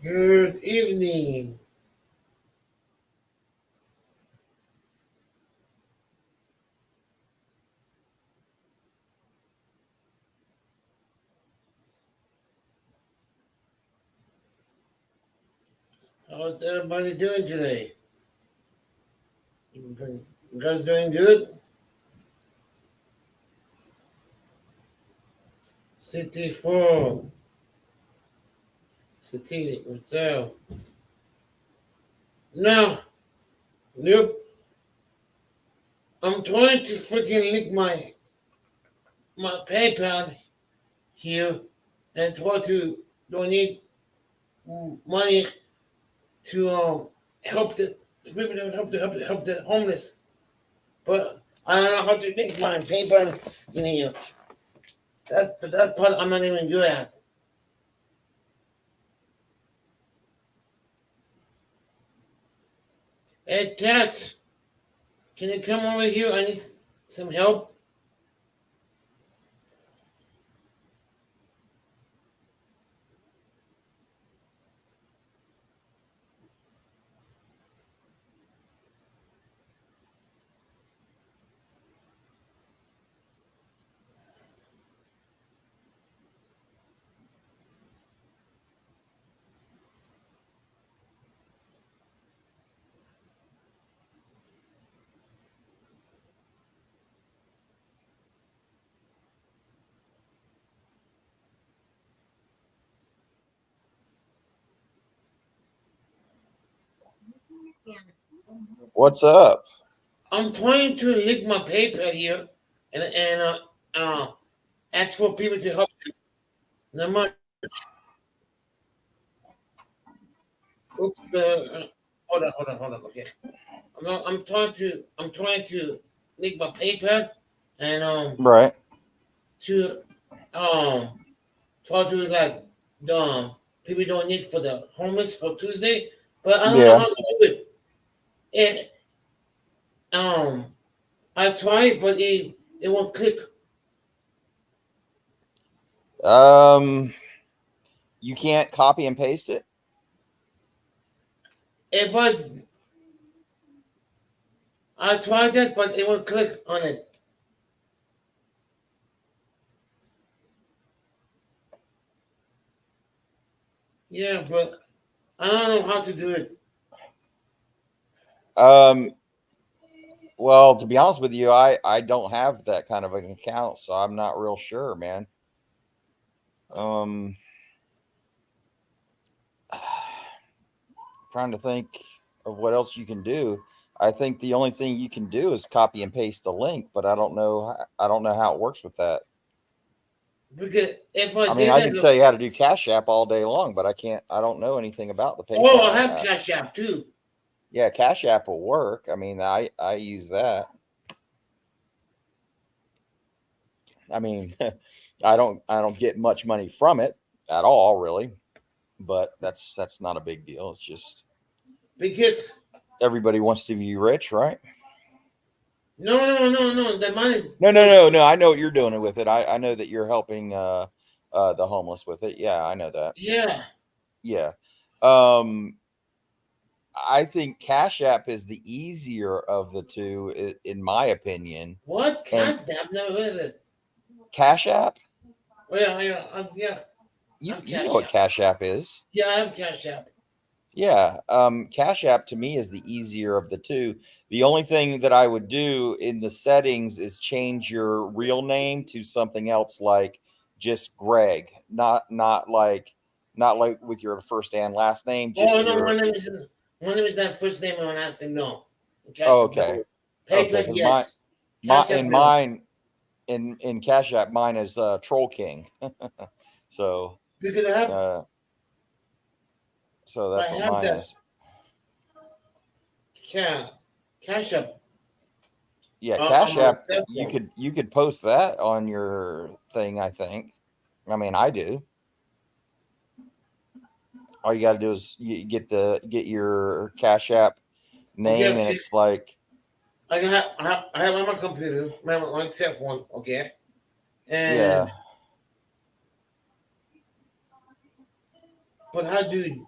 Good evening. How's everybody doing today? You guys doing good? City 4. City, what's up? No, nope. I'm trying to freaking link my PayPal here and try to donate money to help the people that help the homeless. But I don't know how to link my PayPal in here. That part I'm not even good at. Hey, Tats, can you come over here? I need some help. What's up? I'm trying to link my PayPal here and ask for people to help. Never mind. Oops. Hold on. Okay. I'm trying to link my PayPal and Right. to um try to like the people don't need for the homeless for Tuesday, but I don't know Yeah. how to do it. And I tried, but it won't click. Um, you can't copy and paste it. If I tried that, but it won't click on it. Yeah, but I don't know how to do it. Um, well, to be honest with you, I don't have that kind of an account, so I'm not real sure, man. Um, trying to think of what else you can do. I think the only thing you can do is copy and paste the link, but I don't know how it works with that. Because if I I mean, did I that, can tell you how to do Cash App all day long, but I can't. I don't know anything about the oh, I PayPal have app. Cash App too. Yeah, Cash App will work. I mean, I use that. I mean, I don't get much money from it at all, really. But that's not a big deal. It's just Because everybody wants to be rich, right? no, the money was No. I know what you're doing with it. I know that you're helping the homeless with it. Yeah, I know that. yeah. Yeah. Um, I think Cash App is the easier of the two, in my opinion. What And Cash App? I've never heard of it. Cash App, Well, yeah, I'm you know Cash what App. Cash App is. Yeah, I have Cash App. Yeah, Cash App to me is the easier of the two. The only thing that I would do in the settings is change your real name to something else, like just Greg, not like with your first and last name, Oh just no, your. my name is not first name and last name. No, Cash Oh, App okay, no. okay, PayPal because yes. my Cash App in no. mine in Cash App mine is Troll King, so Because uh, I that's what have mine that is. ca- Cash App Yeah, on Cash my App. cell phone. You could post that on your thing. I think. I mean, I do. All you got to do is you get your Cash App Okay, name, and okay. it's like, I have on my computer, my cell phone. Okay, yeah. and but how do you?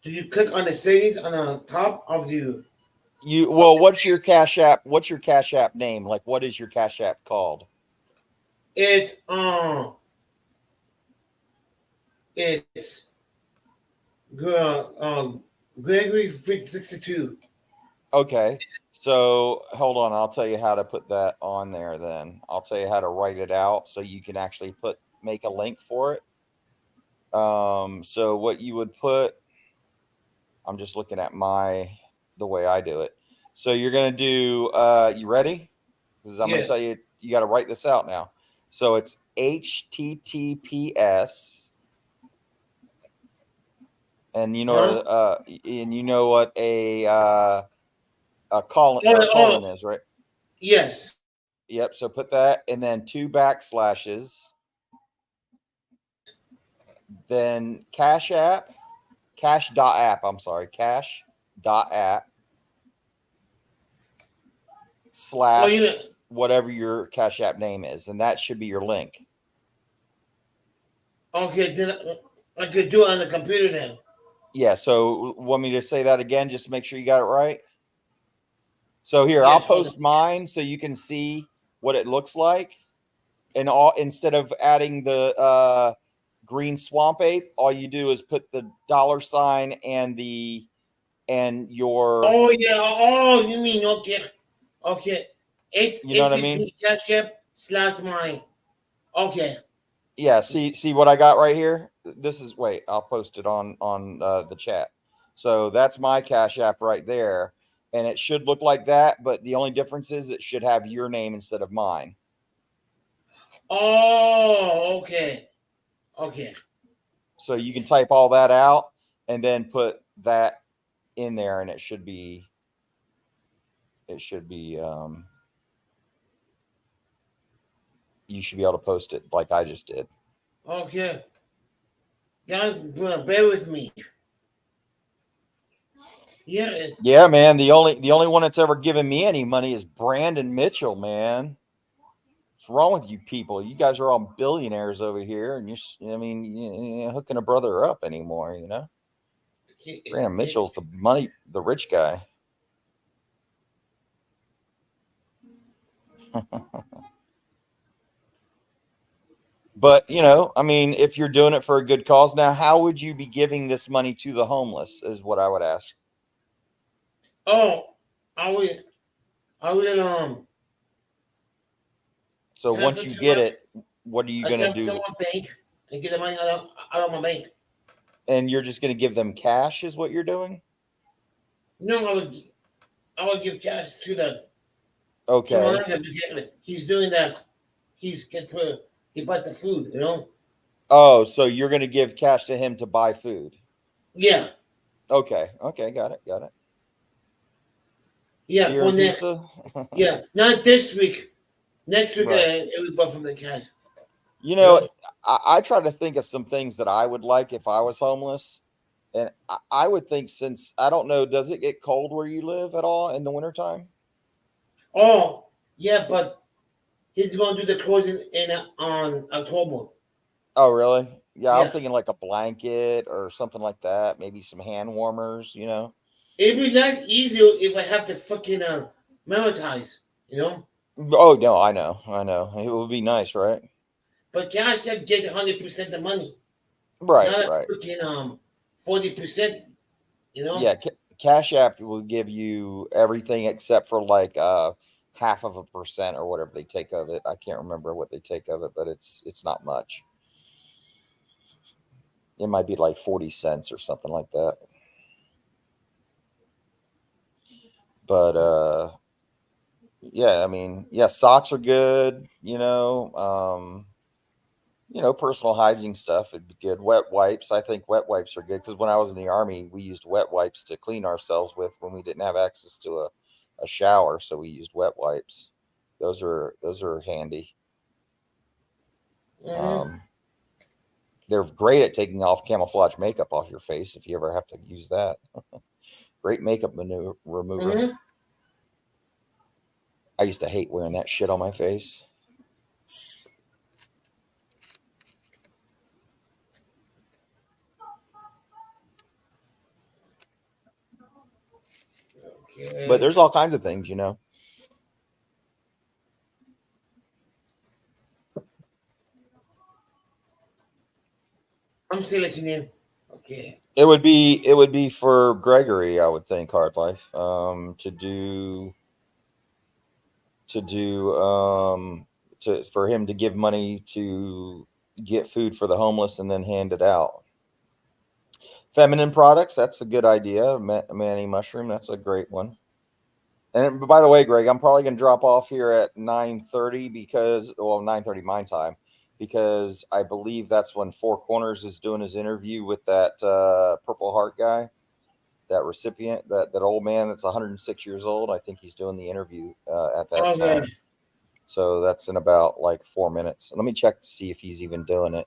Do you click on the settings on the top of the? What's your Cash App? What's your Cash App name? Like, what is your Cash App called? It's Gregory 62. Okay. So hold on, I'll tell you how to put that on there then. I'll tell you how to write it out so you can actually make a link for it. So what you would put, I'm just looking at the way I do it. So you're gonna do you ready? Because I'm gonna tell Yes. you got to write this out now. So it's HTTPS, and you know what a colon is, right? Yes. Yep. So put that, and then 2 backslashes. Then cash.app. I'm sorry, cash.app / whatever your Cash App name is, and that should be your link. Okay, then I could do it on the computer then. Yeah. So want me to say that again? Just make sure you got it right. So here, Yes, I'll post mine so you can see what it looks like. And instead of adding the green swamp ape, all you do is put the $ and your. Oh yeah. Oh, you mean okay. You know what I mean? Cash App / mine. Okay. Yeah. See what I got right here. This is I'll post it on the chat. So that's my Cash App right there, and it should look like that. But the only difference is it should have your name instead of mine. Oh, okay. Okay. So you can type all that out and then put that in there, and it should be you should be able to post it like I just did. Okay. Guys, bear with me. Yeah. Yeah, man. The only one that's ever given me any money is Brandon Mitchell, man. What's wrong with you people? You guys are all billionaires over here, and you're hooking a brother up anymore, you know? Brandon Mitchell's the rich guy. But, if you're doing it for a good cause, now, how would you be giving this money to the homeless is what I would ask. Oh, I would So once you get it, what are you going to do? To my bank and get the money out of my bank. And you're just going to give them cash is what you're doing? No, I would give cash to the. Okay. He's doing that. He bought the food, you know? Oh, so you're going to give cash to him to buy food? Yeah. Okay. Got it. Yeah, for next. Yeah, not this week. Next week, it was bought from the cash. I try to think of some things that I would like if I was homeless. And I would think, since, I don't know, does it get cold where you live at all in the wintertime? Oh, yeah, but he's going to do the closing on October. Oh, really? Yeah, I was thinking like a blanket or something like that. Maybe some hand warmers, It'd be not easier if I have to fucking memorize, you know? Oh, no, I know. It would be nice, right? But Cash App get 100% the money. Right, not right. Freaking 40%, you know? Yeah, Cash App will give you everything except for like 0.5% or whatever they take of it. I can't remember what they take of it, but it's not much. It might be like 40 cents or something like that. But yeah, socks are good, personal hygiene stuff would be good. Wet wipes, I think wet wipes are good, because when I was in the Army, we used wet wipes to clean ourselves with when we didn't have access to a shower, so we used wet wipes. Those are handy. Mm-hmm. They're great at taking off camouflage makeup off your face if you ever have to use that. Great makeup remover. Mm-hmm. I used to hate wearing that shit on my face. Okay. But there's all kinds of things, you know. I'm still listening. Okay. It would be for Gregory, I would think, Hard Life, to for him to give money to get food for the homeless and then hand it out. Feminine products, that's a good idea. Manny Mushroom, that's a great one. And by the way, Greg, I'm probably going to drop off here at 9:30 because, well, 9:30 my time, because I believe that's when Four Corners is doing his interview with that Purple Heart guy, that recipient, that old man that's 106 years old. I think he's doing the interview at that Okay. time. So that's in about like 4 minutes. Let me check to see if he's even doing it.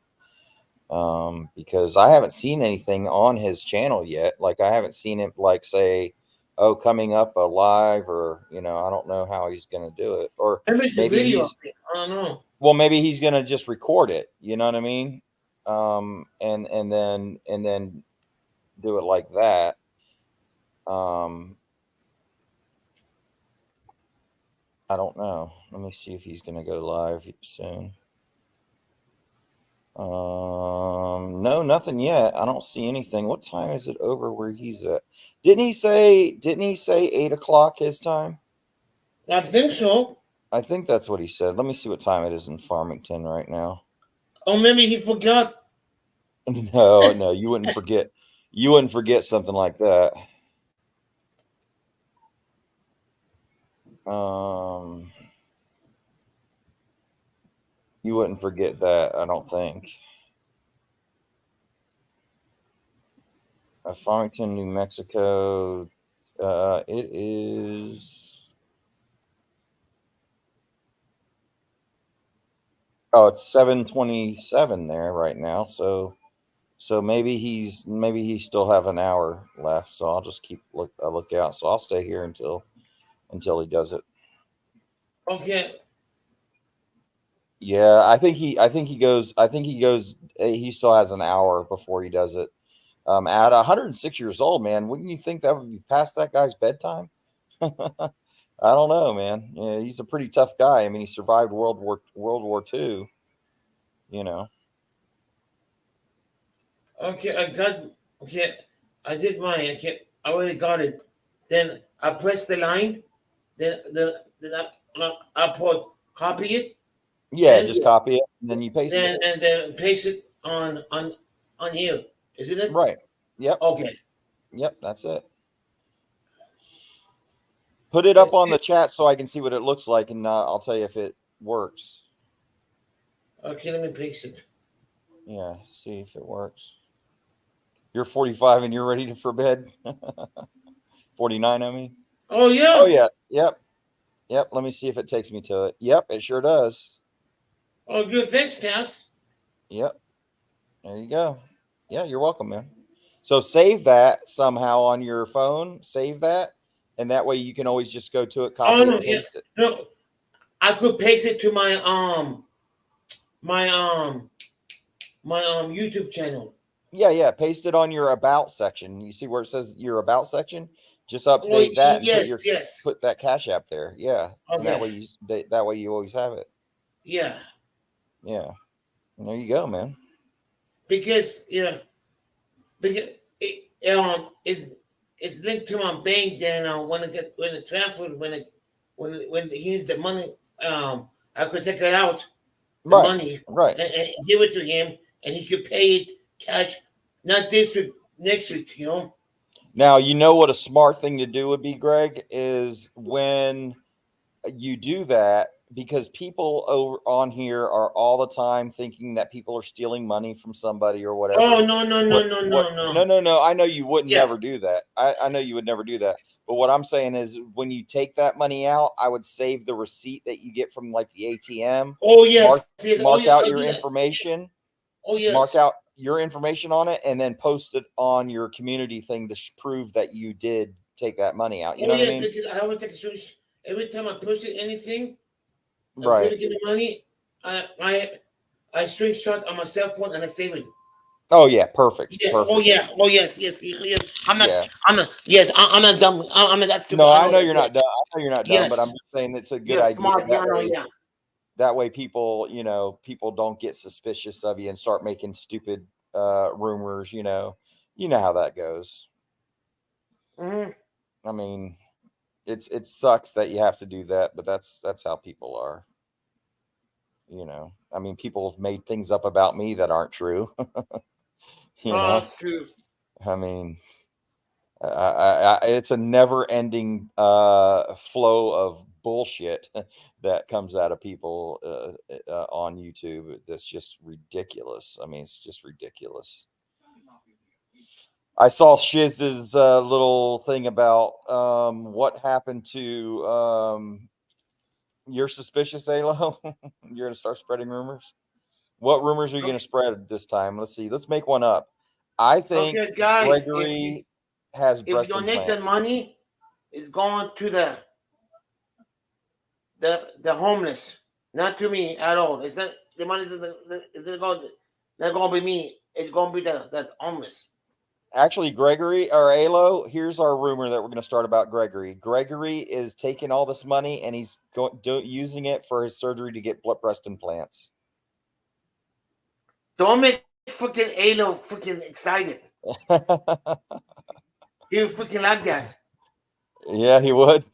Because I haven't seen anything on his channel yet. Like I haven't seen it like say, oh, coming up a live, or I don't know how he's gonna do it. Or Maybe it's a maybe video. he's I don't know. well, maybe he's gonna just record it, you know what I mean? And then do it like that. I don't know. Let me see if he's gonna go live soon. No, nothing yet. I don't see anything. What time is it over where he's at? Didn't he say 8 o'clock his time? I think so. I think that's what he said. Let me see what time it is in Farmington right now. Or maybe he forgot. No, you wouldn't forget. You wouldn't forget something like that. You wouldn't forget that, I don't think. Farmington, New Mexico. It is. Oh, it's 7:27 there right now. So maybe he still have an hour left. So I'll just keep a lookout. So I'll stay here until he does it. Okay. Yeah, I think he goes. He still has an hour before he does it. At 106 years old, man, wouldn't you think that would be past that guy's bedtime? I don't know, man. Yeah, he's a pretty tough guy. I mean, he survived World War II. You know. Okay. I got. Okay. I did mine. Okay. I already got it. Then I press the line. Then I put copy it Yeah, and just copy it and then you paste it. then paste it on here. Isn't it? Right. Yep. Okay. Yep. That's it. Put it up on the chat so I can see what it looks like, and I'll tell you if it works. Okay, let me paste it. Yeah, see if it works. You're 45 and you're ready for bed? 49, I mean. Oh yeah. Oh yeah. Yep. Let me see if it takes me to it. Yep, it sure does. Oh, good. Thanks, Tats. Yep. There you go. Yeah, you're welcome, man. So save that somehow on your phone. Save that, and that way you can always just go to it, copy it, and paste it. No, I could paste it to my YouTube channel. Yeah. Paste it on your about section. You see where it says your about section? Just update that and put that Cash App there. Yeah. Okay. And that way you always have it. Yeah. Yeah. And there you go, man. Because it's linked to my bank. Then when it transferred, when he needs the money, I could take it out, the money, right, and give it to him, and he could pay it cash, not this week, next week. Now, you know what a smart thing to do would be, Greg, is when you do that, because people over on here are all the time thinking that people are stealing money from somebody or whatever. Oh, no. I know you would never do that. I know you would never do that. But what I'm saying is when you take that money out, I would save the receipt that you get from like the ATM. Oh, yes. Mark out your information. Oh, yes. Mark out your information on it and then post it on your community thing to prove that you did take that money out. You know what I mean? Because I always take a screenshot. Every time I post anything, right, give me money, I screenshot on my cell phone and I save it. Oh yeah, perfect. Yes. Perfect. Oh yeah. Oh yes. Yes. Yes. Yeah. I'm not. Yes. I'm not dumb. I'm not that stupid. No, I I know know that. you're Yes. not dumb. I know you're not dumb, but I'm Yes. just saying it's a good Yes. idea. Smart. Yeah. I know. Yeah. That way people, people don't get suspicious of you and start making stupid rumors, You know how that goes. Mm-hmm. I mean, it sucks that you have to do that, but that's how people are. I mean, people have made things up about me that aren't true. Oh, that's true. I mean, it's a never-ending flow of bullshit that comes out of people on YouTube. That's just ridiculous. I mean, it's just ridiculous. I saw Shiz's little thing about what happened to you're suspicious, Alo. You're gonna start spreading rumors. What rumors are you gonna spread this time? Let's see. Let's make one up. I think Okay, guys. Gregory has If you breast donate the implants. money, it's going to the homeless, not to me at all. It's not the money. It's not going to be me. It's going to be the homeless. Actually, Gregory or Alo, here's our rumor that we're going to start about Gregory. Gregory is taking all this money and he's using it for his surgery to get breast implants. Don't make freaking Alo freaking excited. He would freaking like that. Yeah, he would.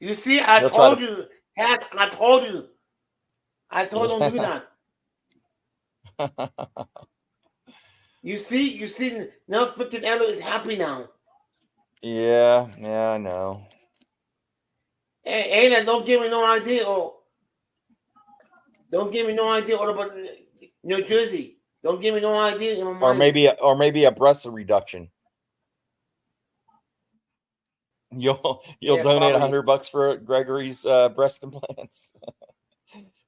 You see, I told you, Cat. I told you. I told him do that. You see, now freaking Alo is happy now. Yeah, I know. Hey, don't give me no idea. Don't give me no idea what about New Jersey. Don't give me no idea in my mind. Or maybe a breast reduction. You'll donate $100 for Gregory's breast implants.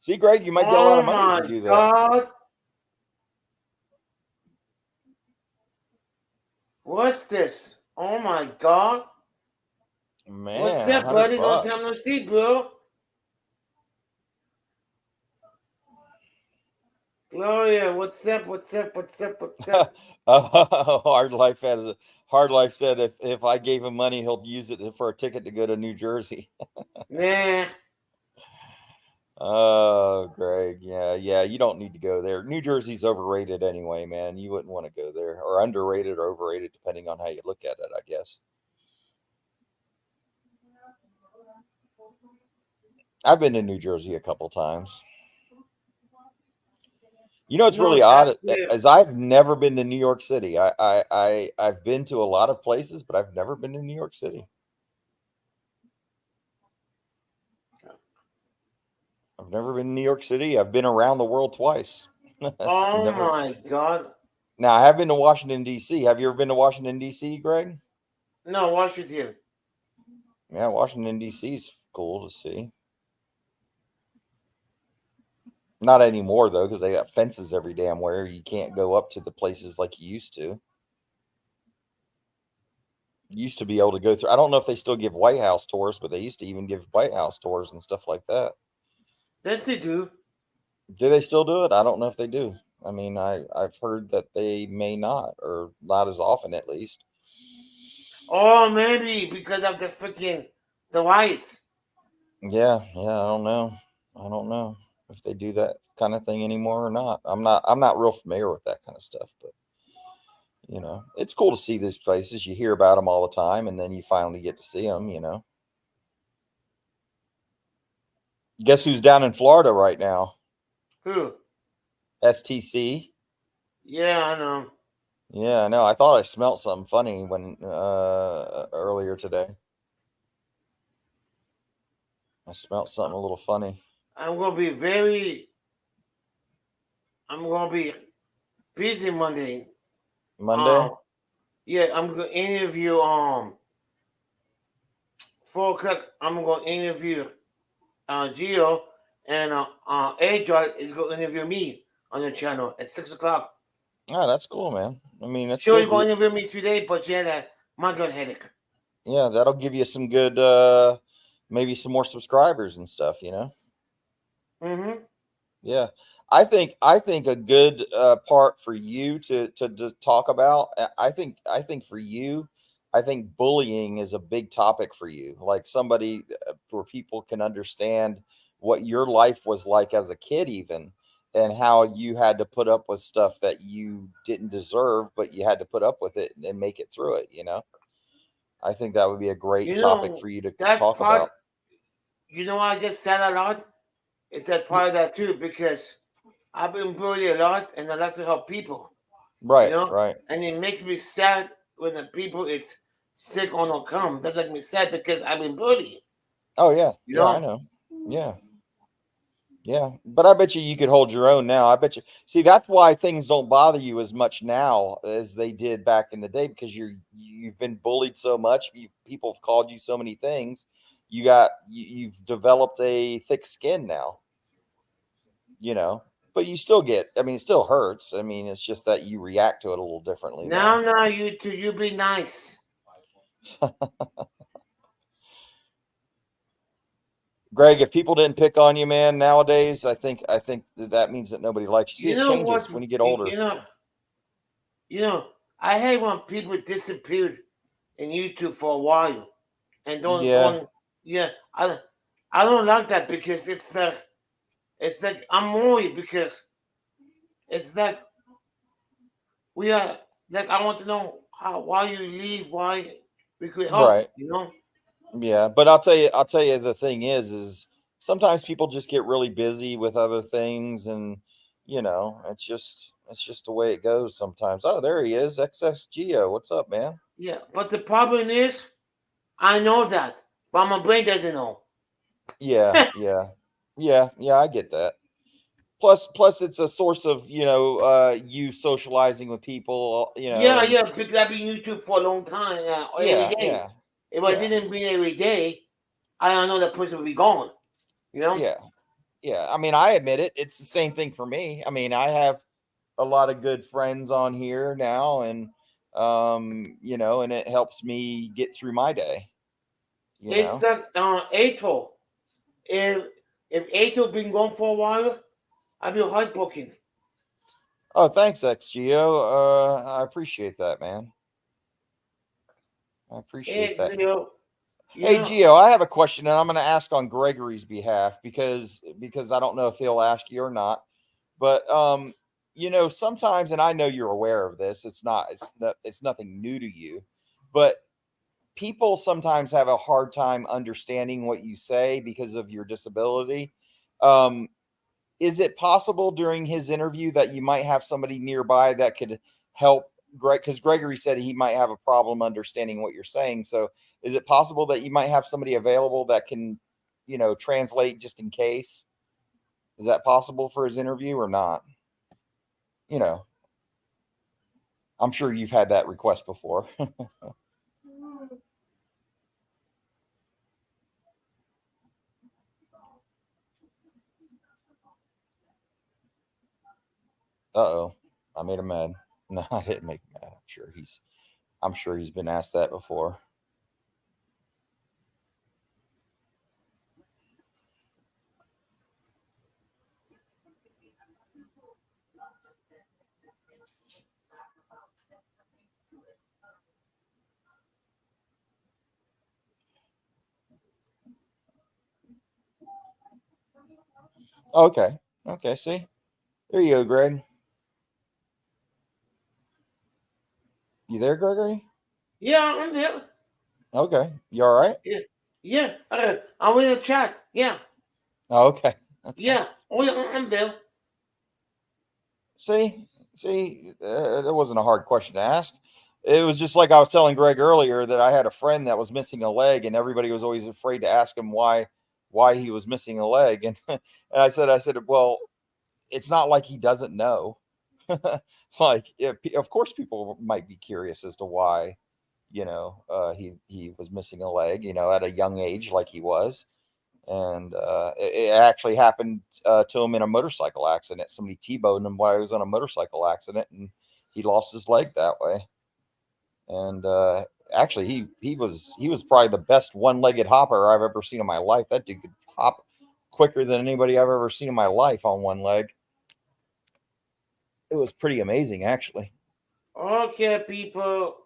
See, Greg, you might get a lot of money if you do that. God. What's this? Oh my God. Man, what's up, buddy? $100. Long time no see, bro. Gloria, what's up? Hard Life said if I gave him money, he'll use it for a ticket to go to New Jersey. Nah. Oh, Greg, yeah, you don't need to go there. New Jersey's overrated anyway, man. You wouldn't want to go there, or underrated or overrated, depending on how you look at it, I guess. I've been to New Jersey a couple times. It's really odd, as I've never been to New York City. I've been to a lot of places, but I've never been to New York City. I've never been to New York City. I've been around the world twice. Oh my God. Now, I have been to Washington, D.C. Have you ever been to Washington, D.C., Greg? No, Washington. Yeah, Washington, D.C. is cool to see. Not anymore, though, because they got fences every damn where. You can't go up to the places like you used to. You used to be able to go through. I don't know if they still give White House tours, but they used to even give White House tours and stuff like that. Yes, they do. Do they still do it? I don't know if they do. I mean, I've heard that they may not, or not as often at least. Oh, maybe because of the whites. Yeah, I don't know if they do that kind of thing anymore or not. I'm not real familiar with that kind of stuff, but it's cool to see these places. You hear about them all the time, and then you finally get to see them. Guess who's down in Florida right now? Who? STC. Yeah, I know. Yeah, I know. I thought I smelled something funny when earlier today. I smelled something a little funny. I'm gonna be busy Monday. Monday? Yeah, I'm gonna interview 4:00. I'm gonna interview Gio, and Adrian is gonna interview me on the channel at 6:00. Oh, that's cool, man. I mean, that's She's gonna interview me today, but she had a migraine headache. Yeah, that'll give you some good maybe some more subscribers and stuff, Mm-hmm. Yeah, I think a good part for you to talk about. I think for you, I think bullying is a big topic for you. Like somebody where people can understand what your life was like as a kid, even, and how you had to put up with stuff that you didn't deserve, but you had to put up with it and make it through it. You know, I think that would be a great You topic know, for you to that's talk part. about. You know, I get sad a lot. It's that Yeah, part of that too because I've been bullied a lot, and I like to help people. You right, know, right. and it makes me sad when the people is sick or not come. That makes me sad because I've been bullied. Oh yeah, You yeah, I know. know. Yeah. Yeah, but I bet you could hold your own now. I bet you. See, that's why things don't bother you as much now as they did back in the day because you've been bullied so much. People have called you so many things. You've developed a thick skin now. You know, but you still get. I mean, it still hurts. I mean, it's just that you react to it a little differently now. Now, you two, you be nice. Greg, if people didn't pick on you, man, nowadays, I think that means that nobody likes you. See, You it know what? changes when you get older. You know. I hate when people disappeared in YouTube for a while and don't Yeah, on. Yeah, I don't like that because it's like I'm worried because it's like we are like I want to know how why you leave, why we could help. right. You know. Yeah, but I'll tell you the thing is sometimes people just get really busy with other things, and you know, it's just the way it goes sometimes. Oh, there he is, XSGO. What's up, man? Yeah, but the problem is I know that, but my brain doesn't know. Yeah, yeah, yeah. I get that. Plus, it's a source of you socializing with people, you know, Yeah, and yeah, because I've been YouTube for a long time, every yeah, day. yeah, If I yeah, didn't be every day, I don't know that person would be gone. You know? yeah, yeah. I mean, I admit it. It's the same thing for me. I mean, I have a lot of good friends on here now, and and it helps me get through my day, you It's know. like Ato. If Ato been gone for a while, I've been heartbroken. Oh, thanks, XGO. I appreciate that, man. I appreciate It's that. you Hey, know, Geo, I have a question, and I'm going to ask on Gregory's behalf because I don't know if he'll ask you or not. But sometimes, and I know you're aware of this. It's nothing new to you, but people sometimes have a hard time understanding what you say because of your disability. Um, is it possible during his interview that you might have somebody nearby that could help Greg? Because Gregory said he might have a problem understanding what you're saying. So, is it possible that you might have somebody available that can, translate just in case? Is that possible for his interview or not? You know, I'm sure you've had that request before. Uh-oh. I made him mad. No, I didn't make him mad. I'm sure he's been asked that before. Okay. Okay, see? There you go, Greg. You there, Gregory? yeah, I'm there. Okay. You all right? Yeah, yeah. I'm in the chat. Yeah, Oh, okay. Okay. yeah. Oh, yeah, I'm there. See, that wasn't a hard question to ask. It was just like I was telling Greg earlier that I had a friend that was missing a leg, and everybody was always afraid to ask him why he was missing a leg, and, and I said, well, it's not like he doesn't know. Like, of course, people might be curious as to why, he was missing a leg, at a young age, like he was. And it actually happened to him in a motorcycle accident. Somebody T-boned him while he was on a motorcycle accident, and he lost his leg that way. And actually, he was probably the best one-legged hopper I've ever seen in my life. That dude could hop quicker than anybody I've ever seen in my life on one leg. It was pretty amazing, actually. Okay, people.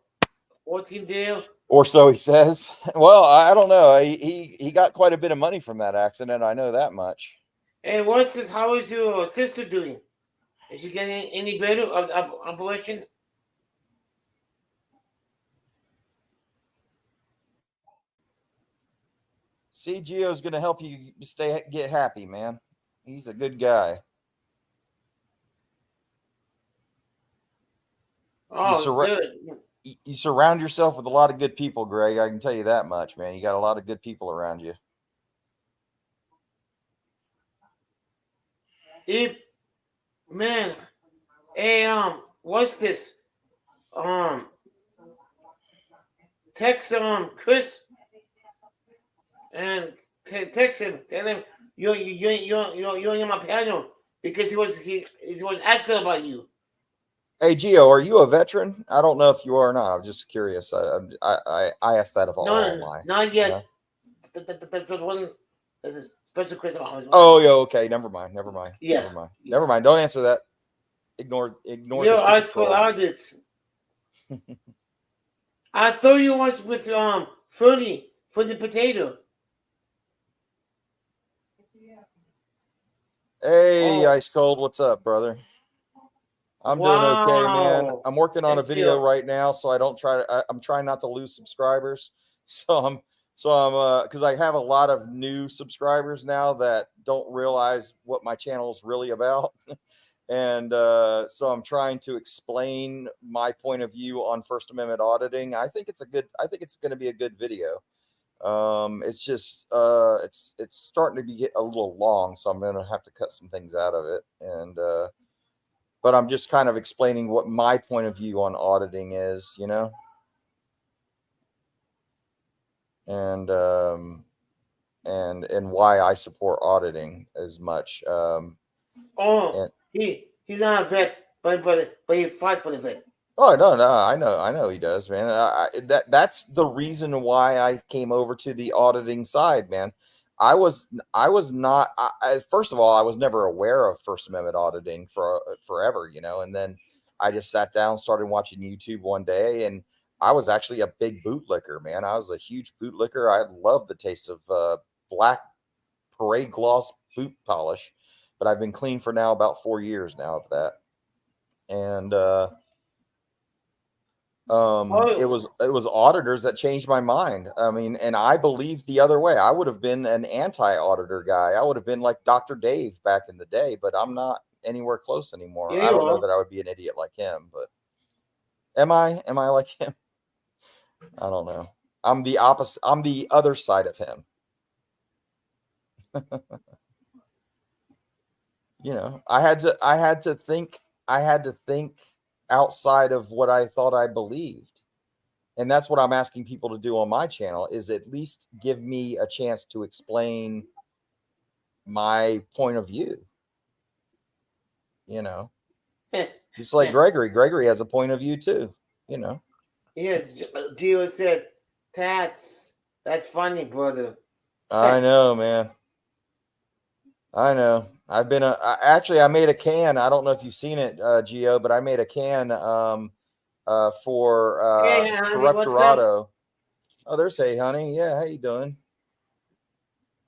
What you do? Or so he says. Well, I don't know. He got quite a bit of money from that accident. I know that much. Hey, what's this? How is your sister doing? Is she getting any better of operations? See, Gio's going to help you get happy, man. He's a good guy. Oh, good. You surround yourself with a lot of good people, Greg. I can tell you that much, man. You got a lot of good people around you. If man, hey, what's this? Text Chris and text him. Tell him you're in my panel because he was asking about you. Hey, Gio, are you a veteran? I don't know if you are or not. I'm just curious. I asked that of all No, not yet. The one there's a special question. Oh, yeah, okay. Never mind. Yeah. Never mind. Don't answer that. Ignore. Your eyes called audits. I thought you was with Fernie for the potato. Hey, Ice Cold, what's up, brother? I'm doing okay, man. I'm working on a video right now, so I don't try to. I'm trying not to lose subscribers. So I'm because I have a lot of new subscribers now that don't realize what my channel is really about, and so I'm trying to explain my point of view on First Amendment auditing. I think it's going to be a good video. It's just it's starting to get a little long, so I'm going to have to cut some things out of it, and but I'm just kind of explaining what my point of view on auditing is, you know, and why I support auditing as much. He's not a vet, but he fight for the vet. Oh, no, I know he does, man. That's the reason why I came over to the auditing side, man. I was not. First of all, I was never aware of First Amendment auditing forever, you know. And then I just sat down, started watching YouTube one day, and I was actually a big bootlicker, man. I was a huge bootlicker. I love the taste of black parade gloss boot polish, but I've been clean for now about 4 years now of that, and it was auditors that changed my mind. I mean, and I believed the other way. I would have been an anti-auditor guy. I would have been like Dr. Dave back in the day, but I'm not anywhere close anymore. I don't know that I would be an idiot like him, but am I like him? I don't know. I'm the opposite. I'm the other side of him. You know, I had to think outside of what I thought I believed. And that's what I'm asking people to do on my channel, is at least give me a chance to explain my point of view. You know, just like Gregory has a point of view too, you know. Yeah, Gio said, that's funny, brother. I know, man. I know. I've been actually I made a can. I don't know if you've seen it, Gio, but I made a can for Corruptorado. Oh, there's Hey Honey. Yeah, how you doing?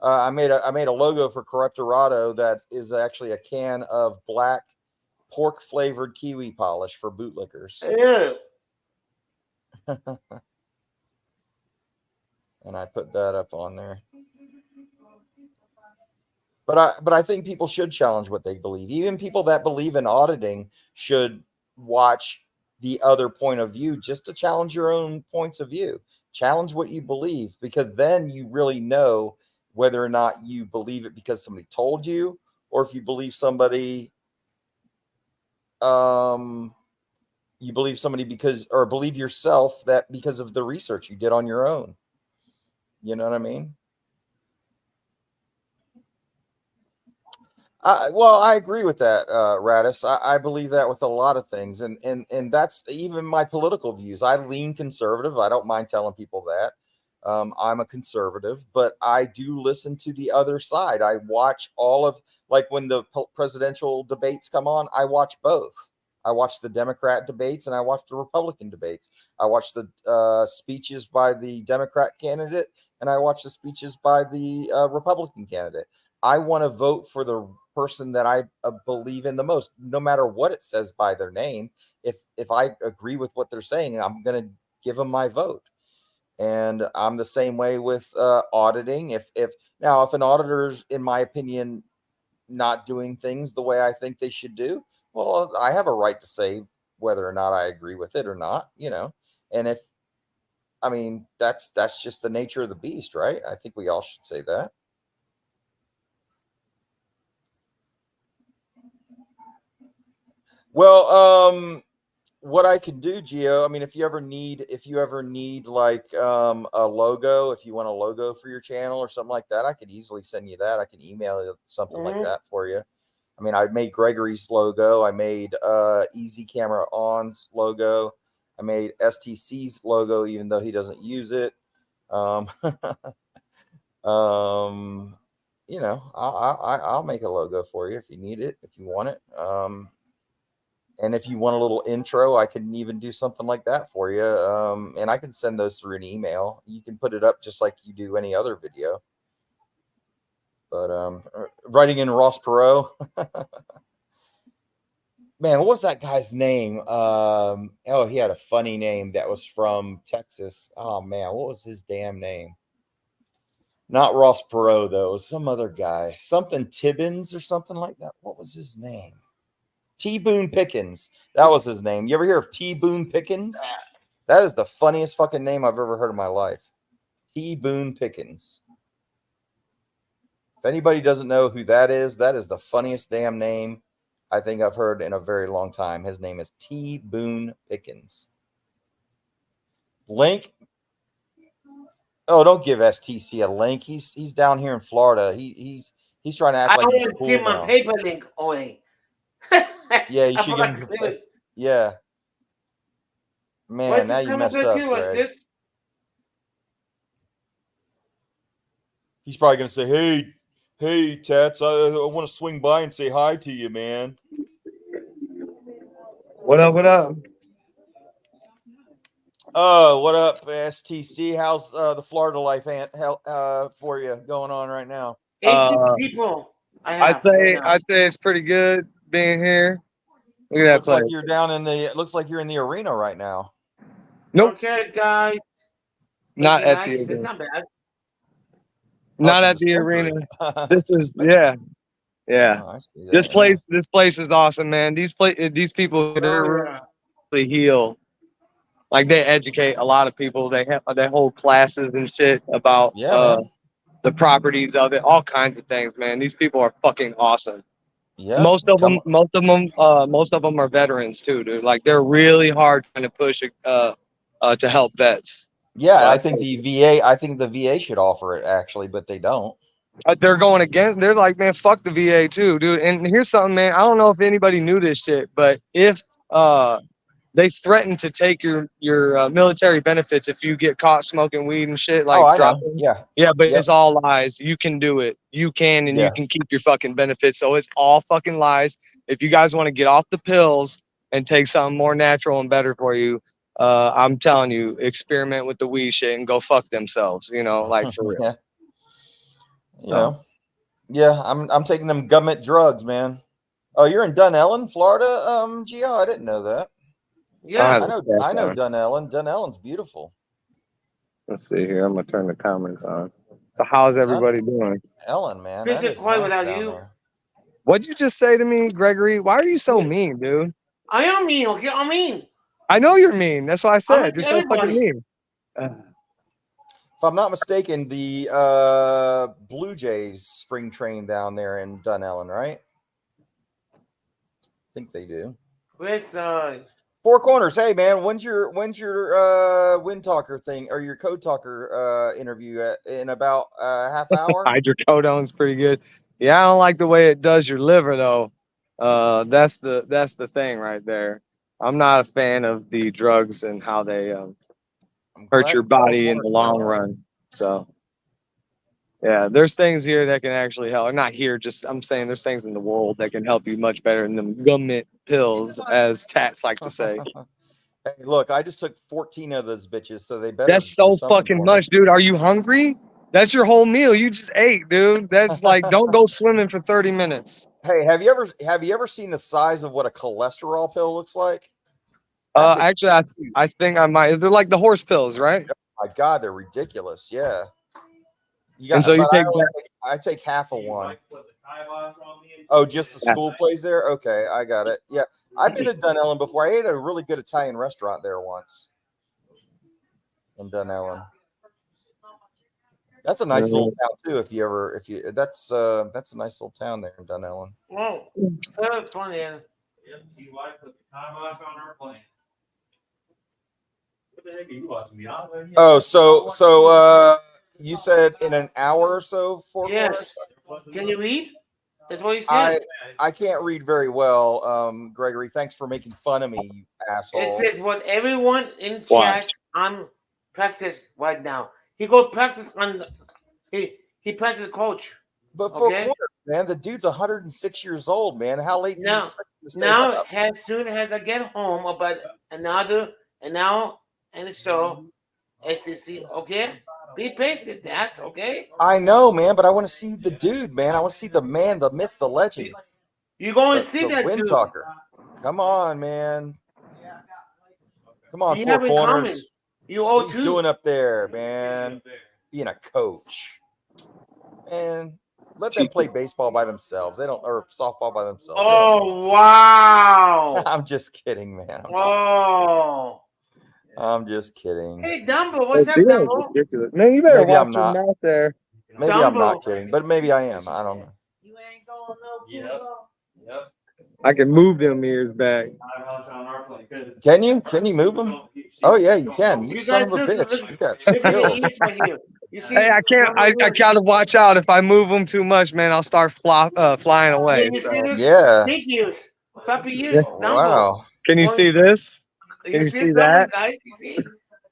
I made a logo for Corruptorado that is actually a can of black pork flavored kiwi polish for bootlickers. Yeah. And I put that up on there. But I think people should challenge what they believe. Even people that believe in auditing should watch the other point of view just to challenge your own points of view. Challenge what you believe, because then you really know whether or not you believe it because somebody told you, or if you believe somebody you believe somebody believe yourself that because of the research you did on your own. You know what I mean? Well, I agree with that, Radis. I believe that with a lot of things, and that's even my political views. I lean conservative. I don't mind telling people that. I'm a conservative, but I do listen to the other side. I watch all of, like, when the presidential debates come on, I watch both. I watch the Democrat debates and I watch the Republican debates. I watch the speeches by the Democrat candidate and I watch the speeches by the Republican candidate. I want to vote for the person that I believe in the most, no matter what it says by their name. If I agree with what they're saying, I'm going to give them my vote. And I'm the same way with auditing. If an auditor's, in my opinion, not doing things the way I think they should do, well, I have a right to say whether or not I agree with it or not, And that's just the nature of the beast, right? I think we all should say that. Well, what I can do, Gio, I mean, if you ever need like a logo, if you want a logo for your channel or something like that, I could easily send you that. I can email you something like that for you. I mean, I made Gregory's logo. I made Easy Camera On's logo. I made STC's logo, even though he doesn't use it. I'll make a logo for you if you need it, if you want it. And if you want a little intro, I can even do something like that for you. And I can send those through an email. You can put it up just like you do any other video. But writing in Ross Perot. Man, what was that guy's name? He had a funny name that was from Texas. Oh, man, what was his damn name? Not Ross Perot, though. It was some other guy. Something Tibbins or something like that. What was his name? T. Boone Pickens. That was his name. You ever hear of T. Boone Pickens? That is the funniest fucking name I've ever heard in my life. T. Boone Pickens. If anybody doesn't know who that is the funniest damn name I think I've heard in a very long time. His name is T. Boone Pickens. Link. Oh, don't give STC a link. He's down here in Florida. He's trying to act like he's cool give now. my paper link away. Yeah, you should give him. Yeah. Man, now you messed up, Greg. He's probably going to say, hey, Tats, I want to swing by and say hi to you, man. What up? What up, STC? How's the Florida life for you going on right now? 18 people. I'd say it's pretty good being here. Look at that looks like you're down in the. It looks like you're in the arena right now. Nope. Okay, guys. Not at the arena. It's not bad. Not at the arena. This is yeah. Oh, this place is awesome, man. These people, they're really heal. Like, they educate a lot of people. They hold classes and shit about the properties of it, all kinds of things, man. These people are fucking awesome. Yeah. Most of them are veterans too, dude. Like, they're really hard trying to push to help vets. Yeah, so I think the VA should offer it, actually, but they don't. They're going against. They're like, man, fuck the VA too, dude. And here's something, man. I don't know if anybody knew this shit, but if they threaten to take your military benefits if you get caught smoking weed and shit, like dropping. Yeah, but it's all lies. You can do it. You can, and you can keep your fucking benefits. So it's all fucking lies. If you guys want to get off the pills and take something more natural and better for you, I'm telling you, experiment with the weed shit and go fuck themselves. Like, for real. I'm taking them government drugs, man. Oh, you're in Dunellen, Florida, Gio? I didn't know that. Yeah, I know Dunellen. Dunellen's beautiful. Let's see here. I'm gonna turn the comments on. So how's everybody doing? Ellen, man. It's quiet without you. There. What'd you just say to me, Gregory? Why are you so mean, dude? I am mean, okay? I'm mean. I know you're mean. That's why I said you're so fucking mean. If I'm not mistaken, the Blue Jays spring train down there in Dunellen, right? I think they do. West side. Four Corners. Hey, man, when's your Wind Talker thing or your Code Talker interview in about half hour? Hydrocodone's pretty good. Yeah, I don't like the way it does your liver though. That's the thing right there. I'm not a fan of the drugs and how they hurt your body in the long run. So yeah, there's things here that can actually help. Or not here, just I'm saying there's things in the world that can help you much better than them government pills, as tats like to say. Hey, look, I just took 14 of those bitches, so they better That's do so something fucking for me. much, dude. Are you hungry? That's your whole meal. You just ate, dude. That's like don't go swimming for 30 minutes. Hey, have you ever seen the size of what a cholesterol pill looks like? That bitch Actually, is huge. I think I might. They're like the horse pills, right? My God, they're ridiculous. Yeah. You And got, so you but take that. I take half of one. Oh, just the school plays there? Okay, I got it. Yeah. I've been to Dunellen before. I ate at a really good Italian restaurant there once. In Dunellen. That's a nice little town too. That's a nice little town there in Dunellen. Whoa, that's funny. Yep, T.Y. put the kibosh on our plans. What the heck are you watching me on? Oh, so you said in an hour or so, Fort Worth? Yes. Can you read? That's what he said. I can't read very well, Gregory. Thanks for making fun of me, you asshole. It says what everyone in Why? chat on practice right now. He goes practice on the, he practice coach. But Fort Okay. Worth, man, the dude's 106 years old, man. How late do you Now- expect him to stay Now, up? as soon as I get home about another an hour and so STC, okay? Be patient, that's okay. I know, man, but I want to see the dude, man. I want to see the man, the myth, the legend, You're going the, to see the that wind dude. talker. Come on, man. Come on, You Four have in common. Corners. You What all are you too. doing up there, man? Being a coach. Man, let them play baseball by themselves. They don't, or softball by themselves. They don't need- Oh wow! I'm just kidding, man. Oh, I'm just kidding. hey Dumbo, what's up, Dude, Dumbo? ridiculous. Man, you better Maybe watch I'm your not. mouth there. Maybe I'm not Dumbo. kidding, but maybe I am. I don't know. You ain't going no. Yep. I can move them ears back. Kibosh on our plan. Can you? Can you move them? Oh yeah, you can. You You son guys of a look- bitch. look- You got Look at the skills. ears right here. You see? Hey, I can't. I gotta watch out. If I move them too much, man, I'll start flying away. You So. see this? Yeah. Big ears, floppy ears, Dumbo. Wow. Can you see this? Can you see Dumbo, that? guys? You see?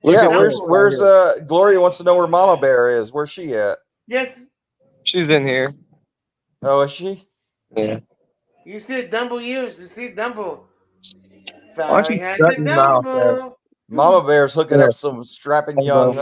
Look Yeah. at Where's this right where's here. Gloria wants to know where Mama Bear is. Where's she at? Yes, She's in here. Oh, is she? Yeah. you see Dumbo ears. You see Dumbo. Why don't you Sorry, shut your mouth there? Dumbo. Mama Bear's hooking Yeah. up some strapping young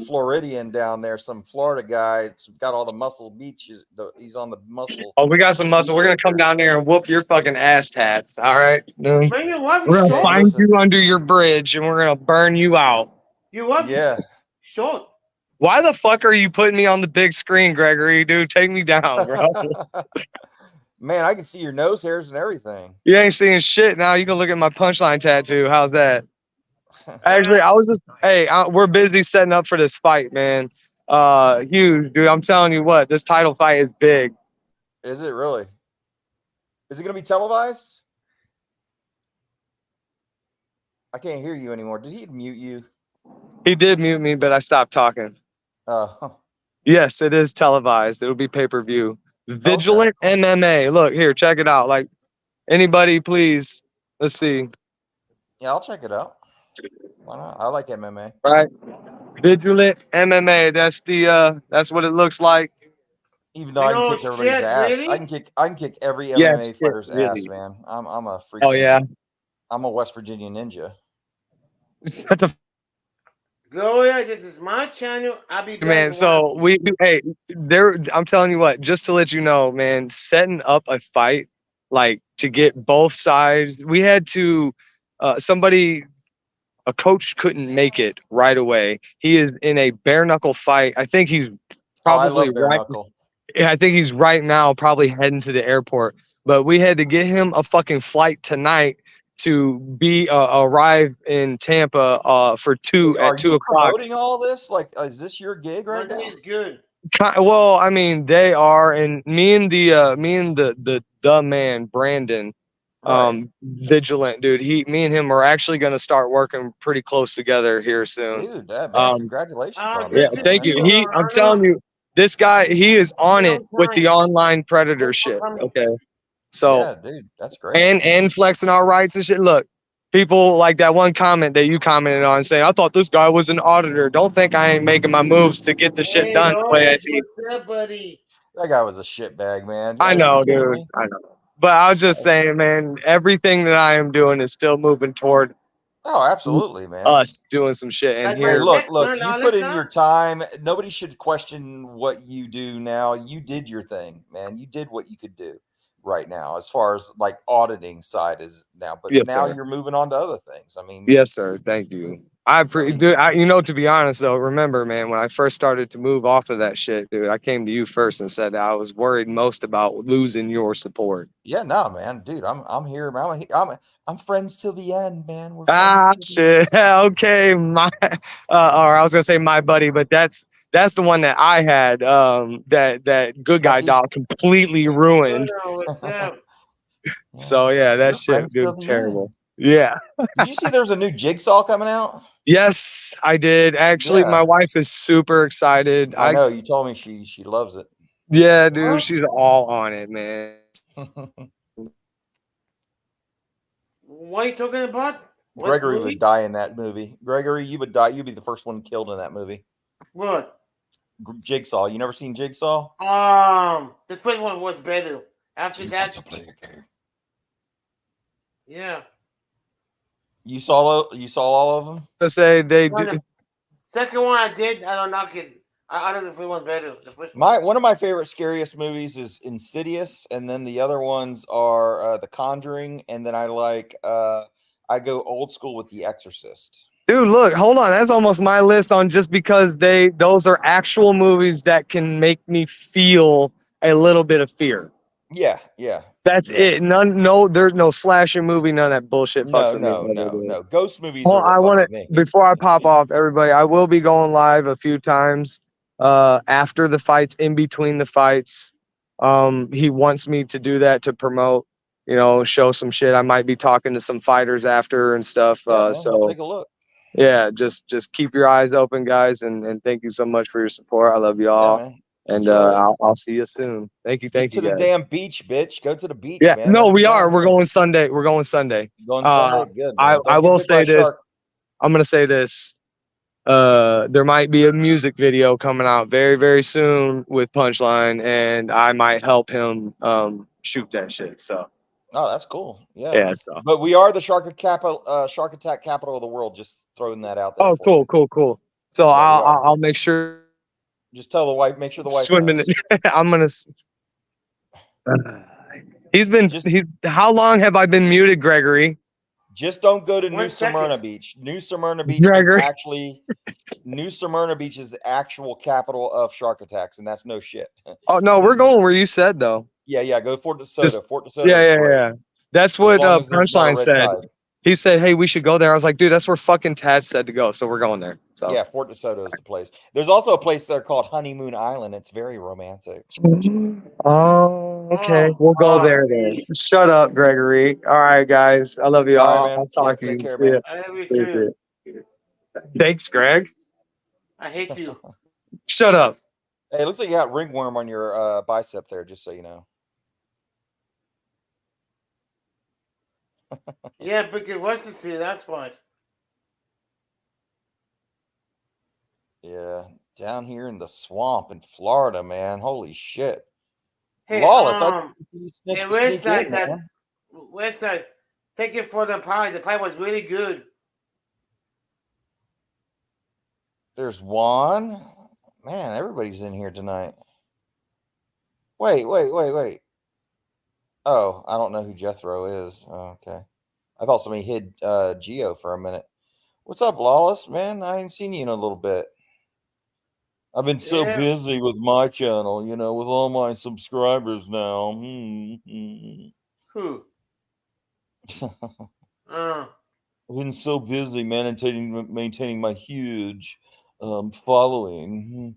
Floridian down there, some Florida guy. It's got all the muscle beach. He's on the muscle. Oh, we got some muscle. We're gonna come down there and whoop your fucking ass tats. All right. Man, your wife We're is gonna Hey, short. find listen. you under your bridge and we're gonna burn you out. Your wife Yeah. is short. Why the fuck are you putting me on the big screen, Gregory? Dude, take me down, bro. Man, I can see your nose hairs and everything. You ain't seeing shit now. You can look at my punchline tattoo. How's that? Actually, I was just we're busy setting up for this fight, man. Huge, dude. I'm telling you what, this title fight is big. Is it really? Is it going to be televised? I can't hear you anymore. Did he mute you? He did mute me, but I stopped talking. Oh, Yes, it is televised. It'll be pay-per-view. Vigilant MMA. Look here, check it out. Like anybody, please. Let's see. yeah, I'll check it out. Why not? I like MMA. Right. Vigilant MMA. That's what it looks like. Even though I You know, can kick everybody's shit, ass, really? I can kick every MMA Yes, shit, fighter's ass, really. man. I'm a freaking. Oh yeah. I'm a West Virginia ninja. That's a Gloria, this is my channel. I'll be back. man. So I'm telling you what, just to let you know, man, setting up a fight like to get both sides. We had to a coach couldn't make it right away. He is in a bare knuckle fight. I think he's probably I love bare right. knuckle. I think he's right now probably heading to the airport. But we had to get him a fucking flight tonight to be arrive in Tampa for Are 2 you o'clock. promoting all this? Like, is this your gig right Monday now? is good. Well, I mean, they are, and me and the man Brandon, Right. Vigilant, dude. Me and him are actually gonna start working pretty close together here soon. Dude, that man, Um, congratulations on Yeah, that. man. thank you. That's I'm telling you, this guy, he is on it with the Long online predator shit. Okay, so yeah, dude, that's great. and flexing our rights and shit. Look, people like that one comment that you commented on saying, I thought this guy was an auditor. Don't think I ain't making my moves to get the shit Hey, done the way I Lawrence, need. what's up, buddy? That guy was a shitbag, man. I Are you know, kidding dude. me? I know. But I was just saying, man, everything that I am doing is still moving toward Oh, absolutely, man. us doing some shit. And Like Hey, my here, look, next look, one, you all put this in your stuff? time. Nobody should question what you do now. You did your thing, man. You did what you could do right now, as far as like auditing side is now. But yes, now sir. you're moving on to other things. I mean, Yes, sir. Thank you. mean- Dude, you know, to be honest though, remember, man, when I first started to move off of that shit, dude, I came to you first and said I was worried most about losing your support. yeah, no, man, dude, I'm here. I'm friends till the end, man. We're Ah, friends till the end. shit. Okay, my, or I was gonna say my buddy, but that's the one that I had. That good guy Lucky. doll completely ruined. What's up? So yeah, that We're shit, friends till dude, the terrible. end. Yeah. Did you see there's a new Jigsaw coming out? Yes, I did. Actually, Yeah. my wife is super excited. I know you told me she loves it. Yeah, dude, Huh? she's all on it, man. What are you talking about? What Gregory movie? would die in that movie. Gregory, you would die. You'd be the first one killed in that movie. What? Jigsaw. You never seen Jigsaw? The first one was better. After that, yeah. You saw all of them? To say they Well, do. the second one I did, I don't knock it. I don't know the first one better. The first one. One of my favorite scariest movies is Insidious, and then the other ones are The Conjuring, and then I go old school with The Exorcist. Dude, look, hold on. That's almost my list on just because those are actual movies that can make me feel a little bit of fear. Yeah. That's Yeah. it. There's no slasher movie, none of that bullshit fucks with me. No. Ghost movies Well, are what I fuck want with to me. before I pop off, everybody. I will be going live a few times after the fights, in between the fights. He wants me to do that to promote, show some shit. I might be talking to some fighters after and stuff. Yeah, man, I'll So take a look. yeah, just keep your eyes open, guys, and thank you so much for your support. I love you all, Yeah, man. and Enjoy it. I'll see you soon. Thank you, Get to the guys. damn beach, bitch. Go to the beach, Yeah, man. no, Don't be we down are. We're here. going Sunday. We're going Sunday. Going Sunday. Good, I man. Don't get will bit by say a this. shark. I'm gonna say this. There might be a music video coming out very, very soon with Punchline, and I might help him shoot that shit. So Oh, that's cool. Yeah. yeah. So But we are the shark attack capital of the world. Just throwing that out there. oh, for you. cool. So Yeah, we are. I'll make sure Just tell the wife. Make sure the wife swimming. knows. I'm gonna. Just- How long have I been muted, Gregory? Just don't go to New 1 second. Smyrna Beach. New Smyrna Beach Gregory. is actually New Smyrna Beach is the actual capital of shark attacks, and that's no shit. Oh no, we're going where you said though. Yeah. Go Fort DeSoto. Just- Fort DeSoto. Yeah, is yeah, great. yeah. That's As what long as there's not a Punchline red said. tide. He said, "Hey, we should go there." I was like, "Dude, that's where fucking Tad said to go." So we're going there. So Yeah, Fort DeSoto is the place. There's also a place there called Honeymoon Island. It's very romantic. Oh, okay. Oh, We'll go oh, there then. please. Shut up, Gregory. All right, guys. I love you All right, all. man. I'll talk Yeah, to take you. care, See man. ya. I love you See ya, too. see ya. Thanks, Greg. I hate you. Shut up. Hey, it looks like you got ringworm on your bicep there, just so you know. Yeah, because what's the see? That's why. Yeah, down here in the swamp in Florida, man. Holy shit. Hey, Lawless, hey, sneak Westside, in, that man. Westside. Thank you for the pie. The pie was really good. There's one. Man, everybody's in here tonight. Wait. Oh, I don't know who Jethro is. Oh, okay. I thought somebody hid Geo for a minute. What's up, Lawless? Man, I ain't seen you in a little bit. I've been so Yeah. busy with my channel, with all my subscribers now. Who? I've been so busy maintaining my huge following.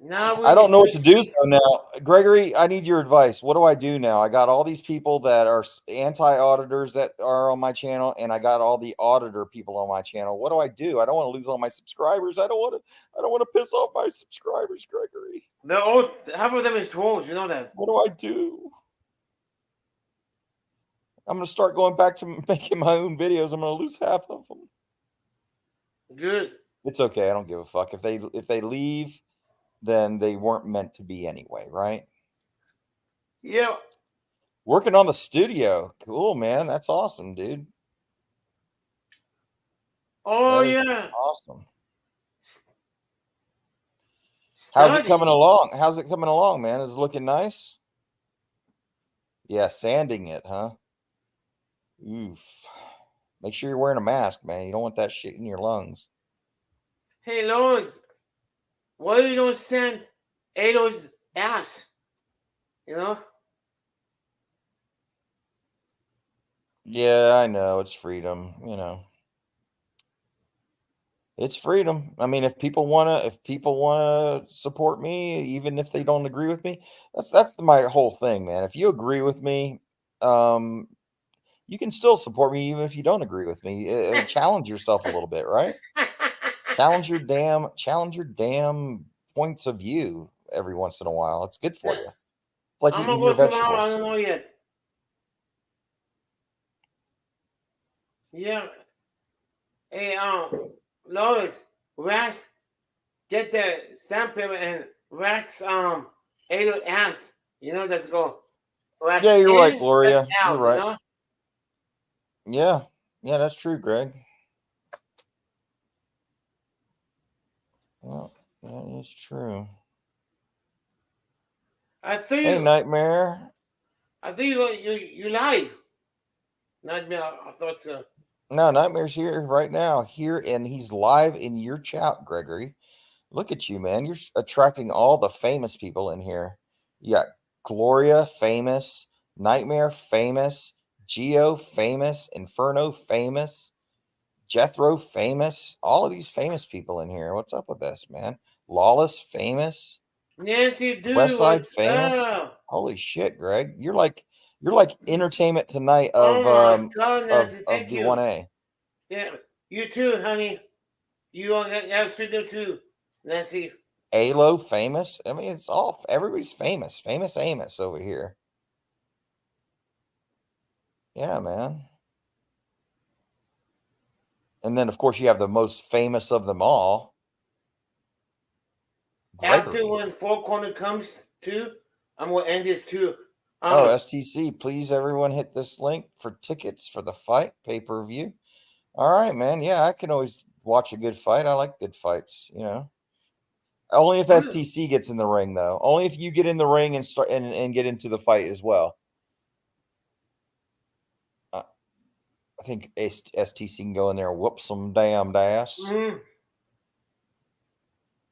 Now I don't know what to do now. Gregory, I need your advice. What do I do now? I got all these people that are anti-auditors that are on my channel, and I got all the auditor people on my channel. What do I do? I don't want to lose all my subscribers. I don't want to piss off my subscribers, Gregory. They're all half of them is trolls. You know that. What do I do? I'm gonna start going back to making my own videos. I'm gonna lose half of them. Good. It's okay. I don't give a fuck. If they leave, then they weren't meant to be anyway, right? Yeah. Working on the studio. Cool, man. That's awesome, dude. Oh That is yeah. awesome. How's it Study. coming along? How's it coming along, man? Is it looking nice? Yeah, sanding it, huh? Oof. Make sure you're wearing a mask, man. You don't want that shit in your lungs. Hey Lois, why you don't send Ado's ass? You know? Yeah, I know. It's freedom, you know. It's freedom. I mean, if people wanna support me, even if they don't agree with me, that's my whole thing, man. If you agree with me, you can still support me even if you don't agree with me. Challenge yourself a little bit, right? Challenge your damn points of view every once in a while. It's good for you. It's like I'm eating gonna your go tomorrow. I vegetables. don't know yet. Yeah. Hey, Lois, Wax, get the sandpaper and wax Ado ass. You know, let's go. Wax Yeah, you're right, in, Gloria. wax out. You're right. You know? Yeah, that's true, Greg. Yeah, that is true. I think Hey, Nightmare. I think you live. Nightmare. I thought so. No, Nightmare's here right now. Here, and he's live in your chat, Gregory. Look at you, man. You're attracting all the famous people in here. You got Gloria, famous. Nightmare, famous. Geo, famous. Inferno, famous. Jethro, famous. All of these famous people in here. What's up with this, man? Lawless, famous. Nancy, dude, Westside, what's famous. up? Holy shit, Greg. You're like Entertainment Tonight Oh of my God, Nancy, thank the you. 1A. Yeah, you too, honey. You all have to do too, Nancy. Alo, famous. I mean, it's all everybody's famous. Famous Amos over here. Yeah, man. And then, of course, you have the most famous of them all, After Gregory. when Four Corner comes too, I'm gonna end this too. Oh, STC, please, everyone, hit this link for tickets for the fight pay-per-view. All right, man. Yeah, I can always watch a good fight. I like good fights, you know. Only if STC gets in the ring, though. Only if you get in the ring and start and get into the fight as well. I think STC can go in there and whoop some damn ass. Mm-hmm.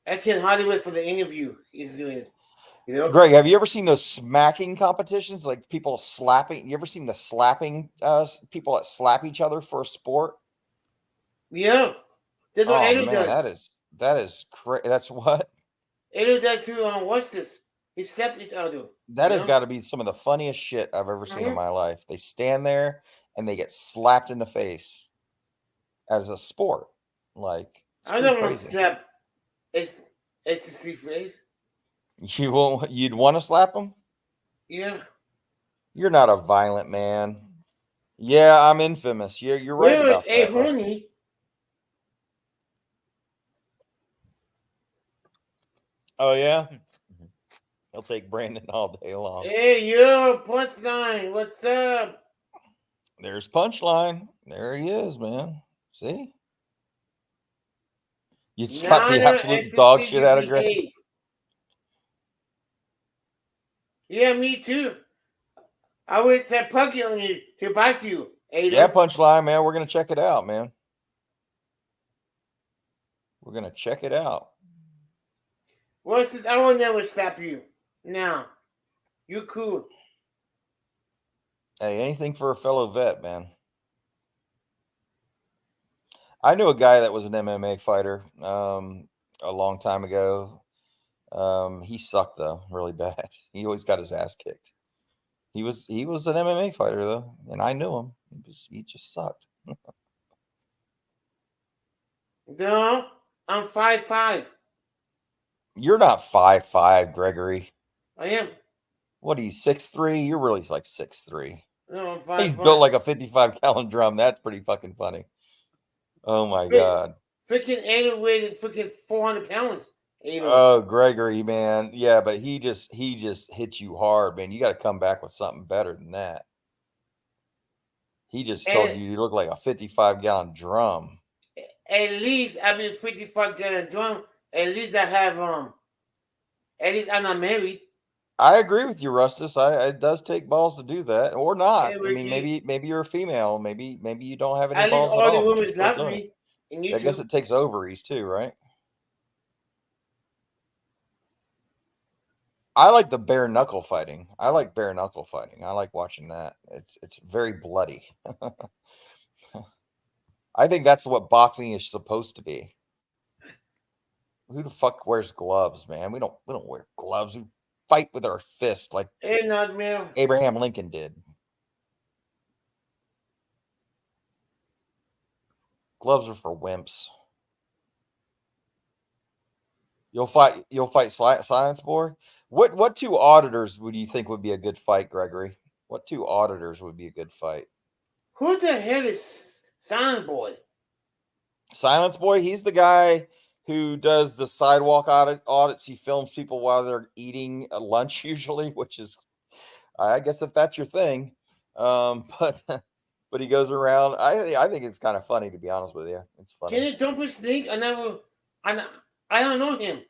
I can hardly wait for the interview he's doing it. You know? Greg, have you ever seen those smacking competitions? Like people slapping? You ever seen the slapping people that slap each other for a sport? Yeah. That's what Ado does. That is crazy. That's what? Ado does too. What's this? He slapped each other. That has got to be some of the funniest shit I've ever seen in my life. They stand there and they get slapped in the face as a sport. Like, I don't want to slap STC face. You won't. You'd want to slap him? Yeah. You're not a violent man. Yeah, I'm infamous. You're right about that. Hey, honey. Oh yeah. He'll take Brandon all day long. Hey, yo, Punchline, what's up? There's Punchline. There he is, man. See? You slap the absolute dog shit out of Greg. Yeah, me too. I went to Puggy on you to bite you, Ada. Yeah, Punchline, man. We're gonna check it out, man. We're gonna check it out. What's this? I will never slap you. Now, you cool. Hey, anything for a fellow vet, man. I knew a guy that was an MMA fighter a long time ago. He sucked though, really bad. He always got his ass kicked. He was an MMA fighter though, and I knew him. He just sucked. No, I'm 5'5". You're not 5'5", Gregory. I am. What are you, 6'3"? You're really like 6'3". No, He's 5'5". built like a 55-gallon drum. That's pretty fucking funny. Oh my god. Freaking Alo weighed freaking 400 pounds. Alo. Oh, Gregory, man. Yeah, but he just hits you hard, man. You got to come back with something better than that. He just told And- you look like a 55-gallon drum. At least I mean 55 gallon drum. At least I have At least I'm not married. I agree with you, Rustus. It does take balls to do that, or not. Yeah, I mean, maybe you're a female. Maybe you don't have any At least balls at all the all. but you're women still love doing it. me. And you I guess it takes ovaries too, right? I like the bare knuckle fighting. I like bare knuckle fighting. I like watching that. It's very bloody. I think that's what boxing is supposed to be. Who the fuck wears gloves, man? We don't wear gloves. We fight with our fist like Hey, not man. Abraham Lincoln did. Gloves are for wimps. You'll fight Silence Boy. What two auditors would you think would be a good fight, Gregory? What two auditors would be a good fight? Who the hell is Silent Boy? Silence Boy, he's the guy who does the sidewalk audits. He films people while they're eating a lunch, usually, which is, I guess, if that's your thing. But he goes around. I think it's kind of funny, to be honest with you. It's funny. Can you don't be sneak? I don't know him.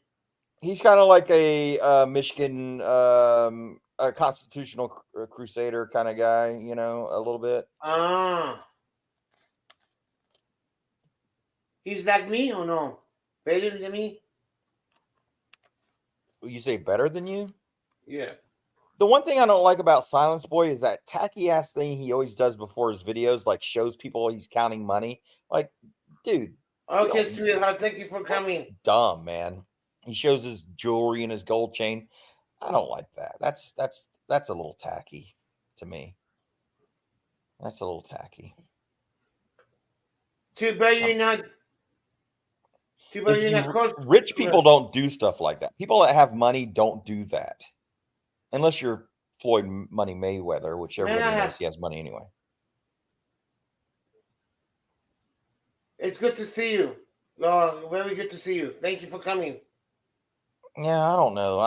He's kind of like a Michigan, a constitutional crusader kind of guy, you know, a little bit. He's like me or no? Better than me? You say better than you? Yeah. The one thing I don't like about Silence Boy is that tacky ass thing he always does before his videos, like shows people he's counting money. Like, dude. Okay, sweetheart. Thank you for coming. That's dumb, man. He shows his jewelry and his gold chain. I don't like that. That's a little tacky to me. That's a little tacky. Too bad you're not. Too bad you're not close. Rich people don't do stuff like that. People that have money don't do that. Unless you're Floyd Money Mayweather, which everybody knows he has money anyway. It's good to see you. Very good to see you. Thank you for coming. Yeah, I don't know.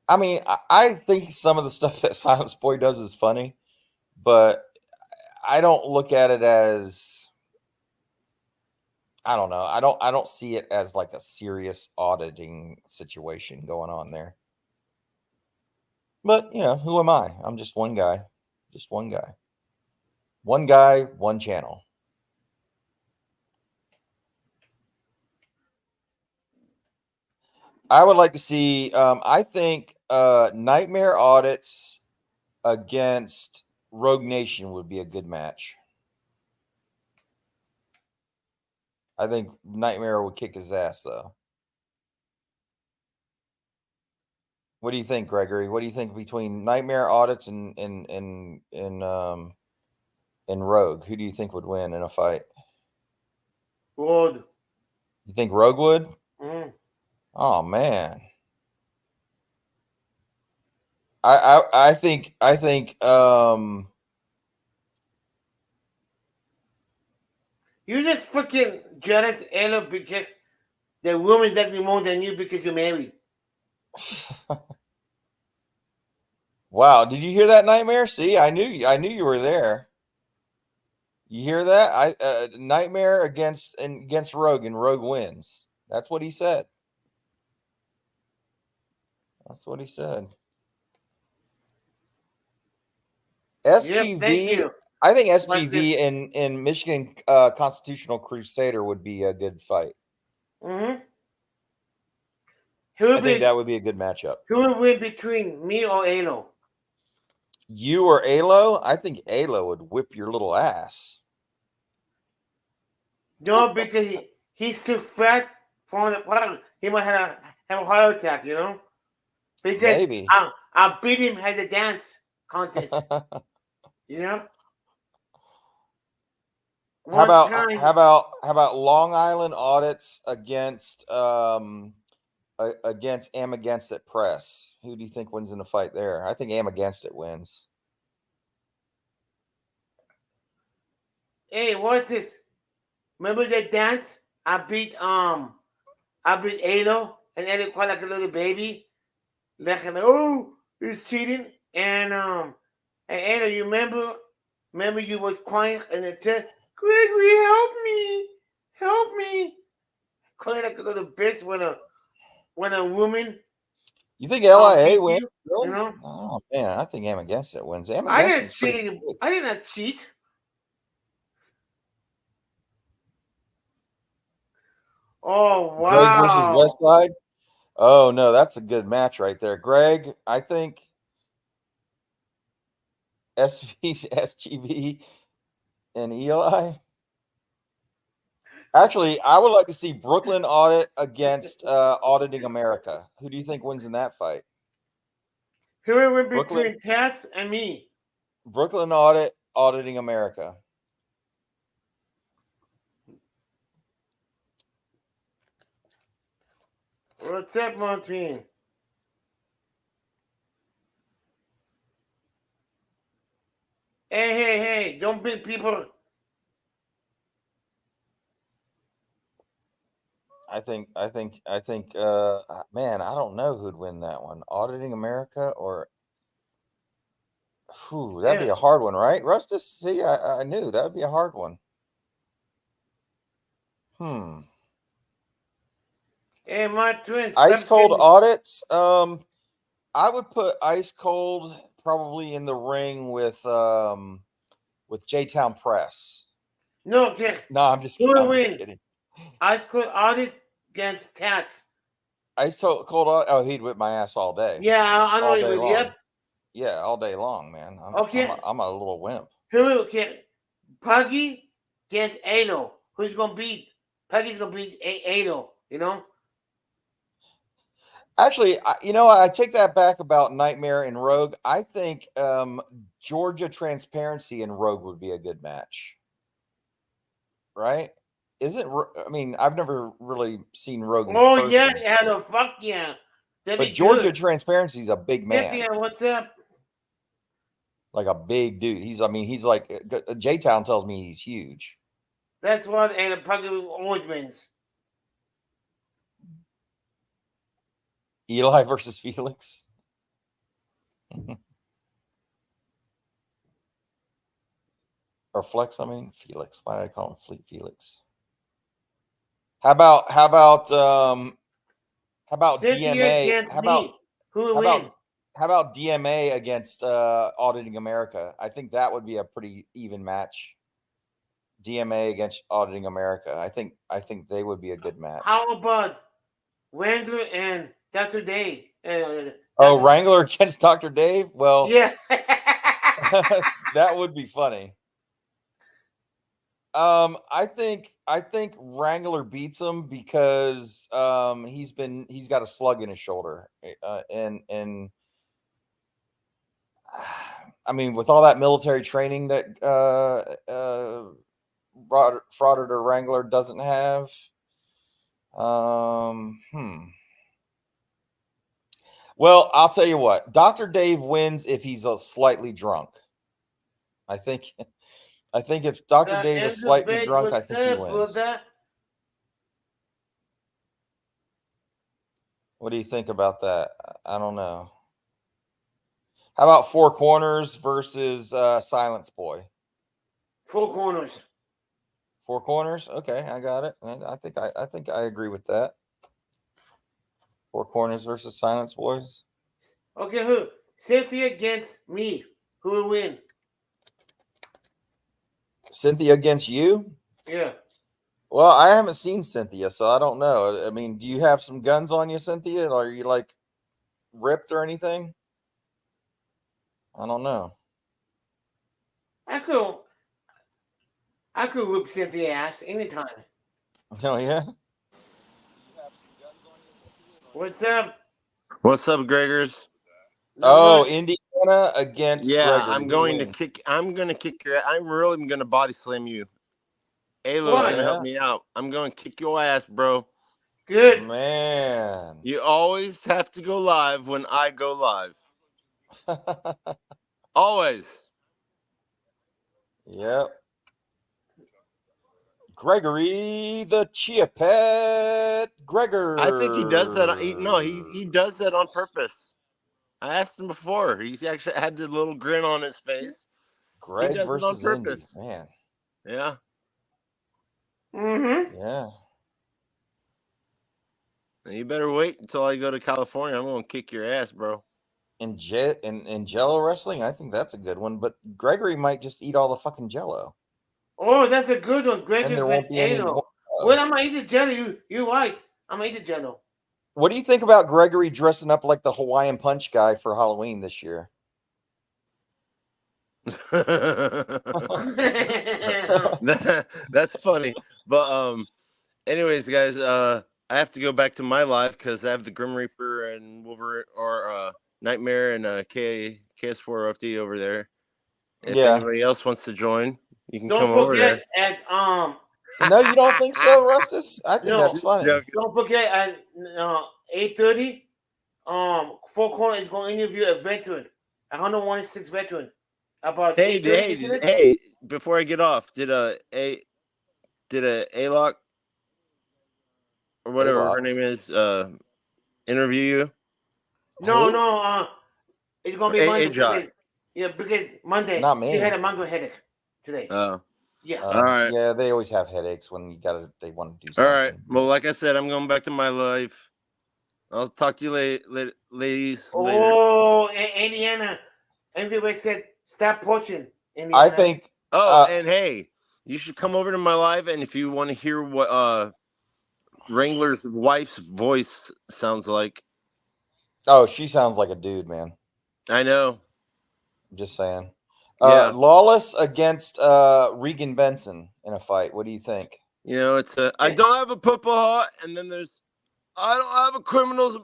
I mean, I think some of the stuff that Silence Boy does is funny, but I don't look at it as, I don't know. I don't see it as like a serious auditing situation going on there. But, who am I? I'm just one guy. Just one guy. One guy, one channel. I would like to see, I think Nightmare Audits against Rogue Nation would be a good match. I think Nightmare would kick his ass, though. What do you think, Gregory? What do you think between Nightmare Audits and Rogue? Who do you think would win in a fight? Good. You think Rogue would? Mm. Oh man. I think you're just freaking jealous, Ella, because the woman's like me more than you because you're married. Wow, did you hear that, Nightmare? See, I knew you were there. You hear that? Nightmare against Rogue, and Rogue wins. That's what he said. That's what he said. SGV. Yep, thank you. I think SGV and Michigan Constitutional Crusader would be a good fight. Mm-hmm. I think that would be a good matchup. Who would win between me or Alo? You or Alo? I think Alo would whip your little ass. No, because he's too fat for the. He might have a heart attack, you know. Because maybe I beat him at a dance contest. You know. How about Long Island Audits against against Am Against It Press. Who do you think wins in the fight there? I think Am Against It wins. Hey, what's this? Remember that dance? I beat Ado, and Ado cried like a little baby. Like, oh, he's cheating. And Ado, you remember you was crying in the chair. Gregory, help me, crying like a little bitch when a woman. You think LIA beat wins? you, Really? you know? Oh man, I think Am Against It wins. Am I Against didn't It's pretty cheat. good. I did not cheat. Oh Greg versus wow! Westside. Oh no, that's a good match right there. Greg, I think SGV and Eli. Actually, I would like to see Brooklyn Audit against Auditing America. Who do you think wins in that fight? Whoever between Brooklyn- Tats and me. Brooklyn Audit, Auditing America. What's up, Martin? Hey! Don't beat people. I think man, I don't know who'd win that one. Auditing America or that'd be Yeah. a hard one, right? Rustus, see, I knew that'd be a hard one. Hey, my twins. Ice Cold Audits. I would put Ice Cold probably in the ring with J-Town Press. No, okay. No, I'm just Who kidding. will I'm just win? kidding. Ice Cold Audit against Tats. Ice Cold Audit. Oh, he'd whip my ass all day. Yeah, I know all he day will. long. Yep. Yeah, all day long, man. Okay. I'm a little wimp. Who? Okay. Puggy against Ado. Who's gonna beat? Puggy's gonna beat Ado. You know. Actually, I take that back about Nightmare and Rogue. I think Georgia Transparency and Rogue would be a good match. Right? Isn't I mean, I've never really seen Rogue in person. Yeah, Ado. Fuck yeah. But Georgia Transparency is a big man. Cynthia, what's up? Like a big dude. He's like J-Town tells me he's huge. That's what, and Puggy always wins. Eli versus Felix. Or Flex, I mean Felix. Why did I call him Felix? How about DMA? How about DMA against Auditing America? I think that would be a pretty even match. DMA against Auditing America. I think they would be a good match. How about Wrangler and Dr. Dave? Wrangler against Dr. Dave? Well, yeah. That would be funny. I think Wrangler beats him because he's got a slug in his shoulder, and I mean, with all that military training that Frauditor Wrangler doesn't have. Well, I'll tell you what. Dr. Dave wins if he's slightly drunk. I think if Dr. Dave is slightly drunk, I think he wins. What do you think about that? I don't know. How about Four Corners versus Silence Boy? Four Corners. Four Corners. Okay, I got it. I think I agree with that. Four Corners versus Silence Boys. Okay, who? Cynthia against me. Who will win? Cynthia against you? Yeah. Well, I haven't seen Cynthia, so I don't know. I mean, do you have some guns on you, Cynthia? Are you like ripped or anything? I don't know. I could whip Cynthia's ass anytime. Oh yeah. What's up? What's up, Gregors? Indiana against Gregory. I'm going to kick your. I'm really going to body slam you. Alo's going to help me out. I'm going to kick your ass, bro. Good. Man. You always have to go live when I go live. Always. Yep. Gregory the Chia Pet Gregor. I think he does that. He does that on purpose. I asked him before. He actually had the little grin on his face. Greg does it on versus Indy. purpose. Man. Yeah. Mm-hmm. Yeah. You better wait until I go to California. I'm gonna kick your ass, bro. In Jello wrestling, I think that's a good one. But Gregory might just eat all the fucking Jello. Oh, that's a good one. And Gregory there won't be any Ventano. more. Well, I'm gonna eat the jello. You right. I'm gonna eat the jello. What do you think about Gregory dressing up like the Hawaiian Punch guy for Halloween this year? That's funny. But anyways, guys, I have to go back to my live because I have the Grim Reaper and Wolverine or Nightmare and KS4FD over there. If Yeah. anybody else wants to join, you can Don't come over there. forget at No, you don't think so, Rustus? I think No. that's funny. Joking. don't forget at 8:30 Four Corner is going to interview a veteran, a 116 veteran about Hey, 8:30 incident. hey! Before I get off, did a Alok or whatever Alok. her name is interview you? No, Who? no, it's gonna be A- Monday. Ajay. Because Monday Not me. she had a migraine headache today. Yeah. All right. Yeah, they always have headaches when they want to do All something. right. Well, like I said, I'm going back to my life. I'll talk to you ladies later. Oh, Indiana. Everybody said stop poaching. Indiana. I think. Oh, and hey, you should come over to my live, and if you want to hear what Wrangler's wife's voice sounds like. Oh, she sounds like a dude, man. I know. I'm just saying. Yeah. Lawless against Regan Benson in a fight. What do you think? You know, it's I don't have a purple heart, and then there's I don't have a criminal's.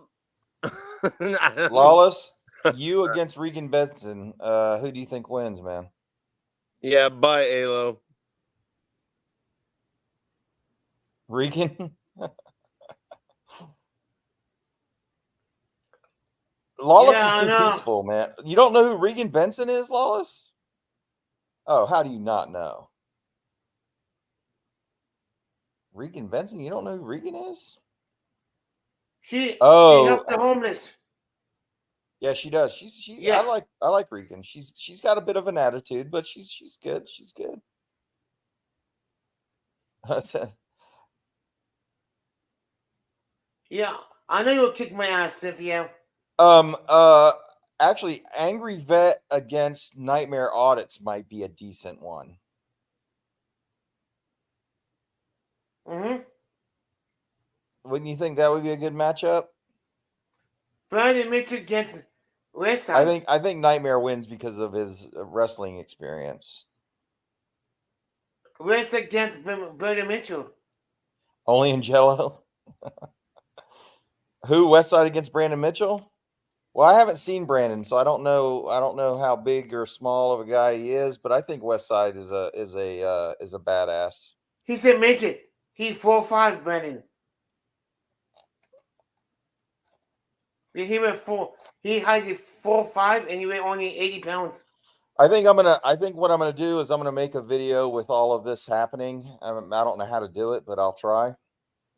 Lawless, you against Regan Benson. Who do you think wins, man? Yeah, bye, Alo. Regan? Lawless Yeah, is I too know. peaceful, man. You don't know who Regan Benson is, Lawless? Oh, how do you not know? Regan Benson? You don't know who Regan is? She Oh. helped the homeless. Yeah, she does. She's Yeah. I like Regan. She's got a bit of an attitude, but she's good. She's good. Yeah, I know you'll kick my ass, Cynthia. Actually, Angry Vet against Nightmare Audits might be a decent one. Mm-hmm. Wouldn't you think that would be a good matchup? Brandon Mitchell against Westside. I think Nightmare wins because of his wrestling experience. West against Brandon Mitchell. Only in Jello. Who? Westside against Brandon Mitchell? Well, I haven't seen Brandon, so I don't know how big or small of a guy he is, but I think Westside is a badass. He's a midget. He's 4'5", Brandon. He went 4. He hides 4'5", and he weighed only 80 pounds. I think what I'm gonna do is I'm gonna make a video with all of this happening. I don't know how to do it, but I'll try.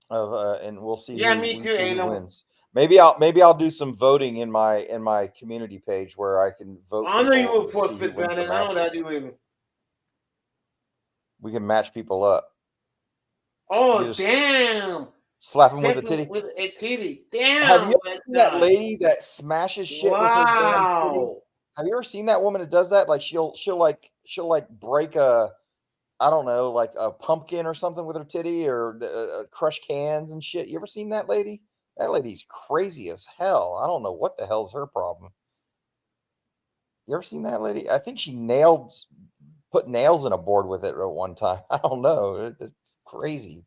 And we'll see. Yeah, me too, who wins. Maybe I'll do some voting in my community page where I can vote. I know you will to see who forfeit, wins the Brandon. I know that matches. you will. We can match people up. Oh, You just damn. Slap them with a Step titty. With a titty. Damn. Have you ever seen that Westside. lady that smashes shit with her damn titties? Wow. Have you ever seen that woman that does that? Like she'll break a, I don't know, like a pumpkin or something with her titty, or crush cans and shit. You ever seen that lady? That lady's crazy as hell. I don't know what the hell's her problem. You ever seen that lady? I think she put nails in a board with it at one time. I don't know. It's crazy.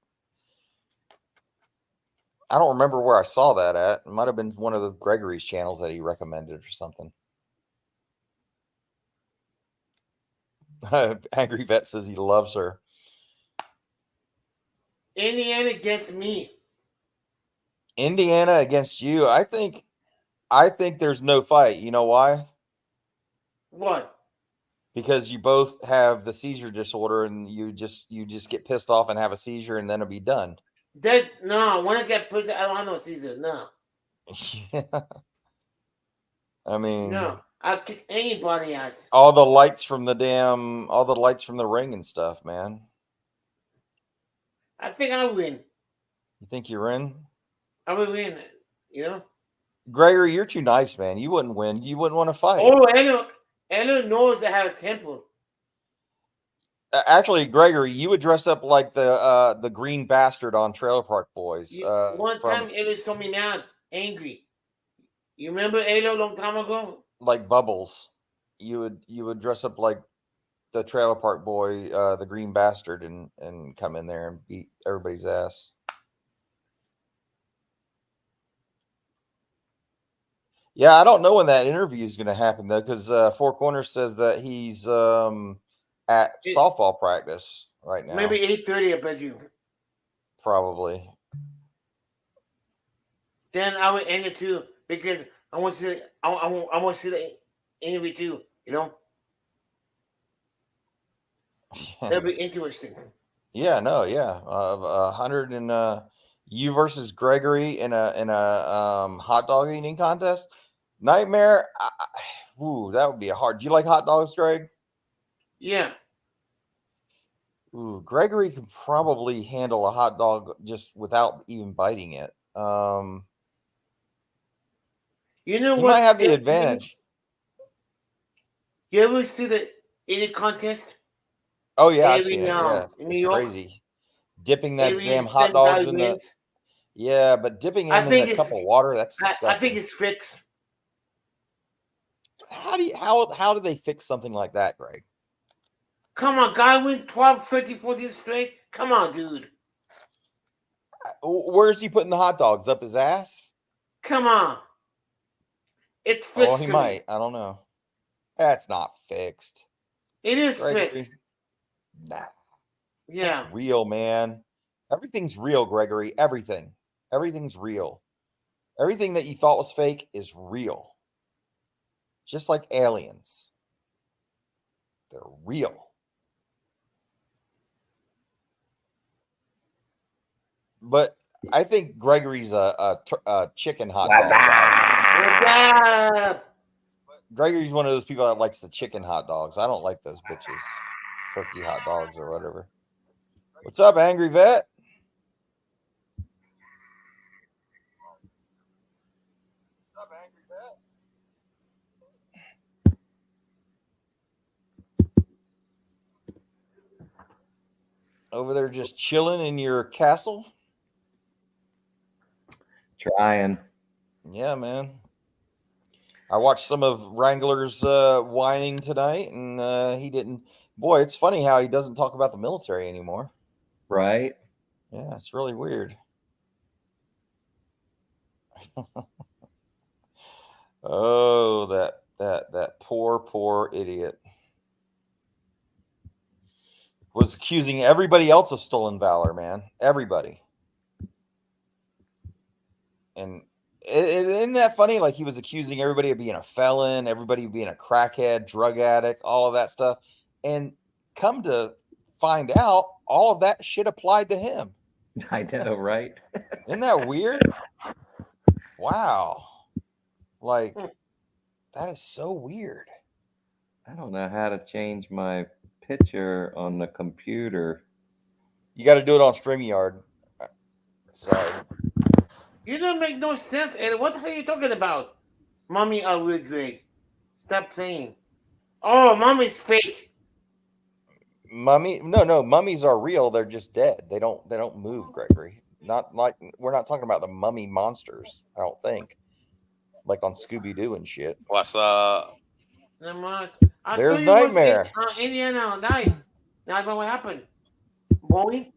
I don't remember where I saw that at. It might have been one of the Gregory's channels that he recommended or something. Angry Vet says he loves her. Indiana gets me. Indiana against you. I think there's no fight. You know why? What? Because you both have the seizure disorder, and you just get pissed off and have a seizure, and then it'll be done. No. When I get pussy, I don't have no seizure. No. Yeah. I mean, No. I'll kick anybody ass. all the lights from the ring and stuff, man. I think I'll win. You think you're in? I will win. You know. Gregory, you're too nice, man. You wouldn't win. You wouldn't want to fight. Oh, Ellen knows I have a temper. Actually, Gregory, you would dress up like the green bastard on Trailer Park Boys. One time, Ellen saw me mad, angry. You remember Ella a long time ago? Like Bubbles. You would dress up like the Trailer Park Boy, the green bastard, and come in there and beat everybody's ass. Yeah, I don't know when that interview is going to happen though, because Four Corners says that he's at softball practice right now. Maybe 8:30. I bet you. Probably. Then I will end it too because I want to see. I want to see the interview too. You know, that'll be interesting. Yeah, no, yeah. 100 and you versus Gregory in a hot dog eating contest. Nightmare. Ooh, that would be a hard. Do you like hot dogs, Greg? Yeah. Ooh, Gregory could probably handle a hot dog just without even biting it. You know He what? might have the advantage. You ever see the eating contest? Oh yeah, I've seen it. Yeah, in New it's York? crazy. Dipping that Every damn hot dogs in the. wins. Yeah, but dipping them in a cup of water, that's disgusting. I think it's fixed. How do they fix something like that, Greg? Come on, guy win 12, 13, 14 straight. Come on, dude. Where's he putting the hot dogs? Up his ass? Come on. It's fixed. Oh, he might. I don't know. That's not fixed. It is Gregory. fixed. Nah. Yeah. It's real, man. Everything's real, Gregory. Everything. Everything's real. Everything that you thought was fake is real. Just like aliens. They're real. But I think Gregory's a chicken hot dog guy. Gregory's one of those people that likes the chicken hot dogs. I don't like those bitches. Turkey hot dogs or whatever. What's up, Angry Vet? Over there just chilling in your castle? Trying. Yeah, man. I watched some of Wrangler's whining tonight, and he didn't. Boy, it's funny how he doesn't talk about the military anymore. Right? Yeah, it's really weird. Oh, that poor idiot was accusing everybody else of stolen valor, man. Everybody. And isn't that funny? Like, he was accusing everybody of being a felon, everybody being a crackhead, drug addict, all of that stuff. And come to find out, all of that shit applied to him. I know, right? Isn't that weird? Wow. Like, that is so weird. I don't know how to change my picture on the computer. You got to do it on StreamYard. Sorry. You don't make no sense, Eddie. What the hell are you talking about? Mommy are real, Greg. Stop playing. Oh, mommy's fake. Mummy? No, mummies are real. They're just dead. They don't move, Gregory. Not like, we're not talking about the mummy monsters, I don't think. Like on Scooby-Doo and shit. What's up? Never mind. I There's thought you was Nightmare. in, Indiana died. Now I know what happened. Bowie?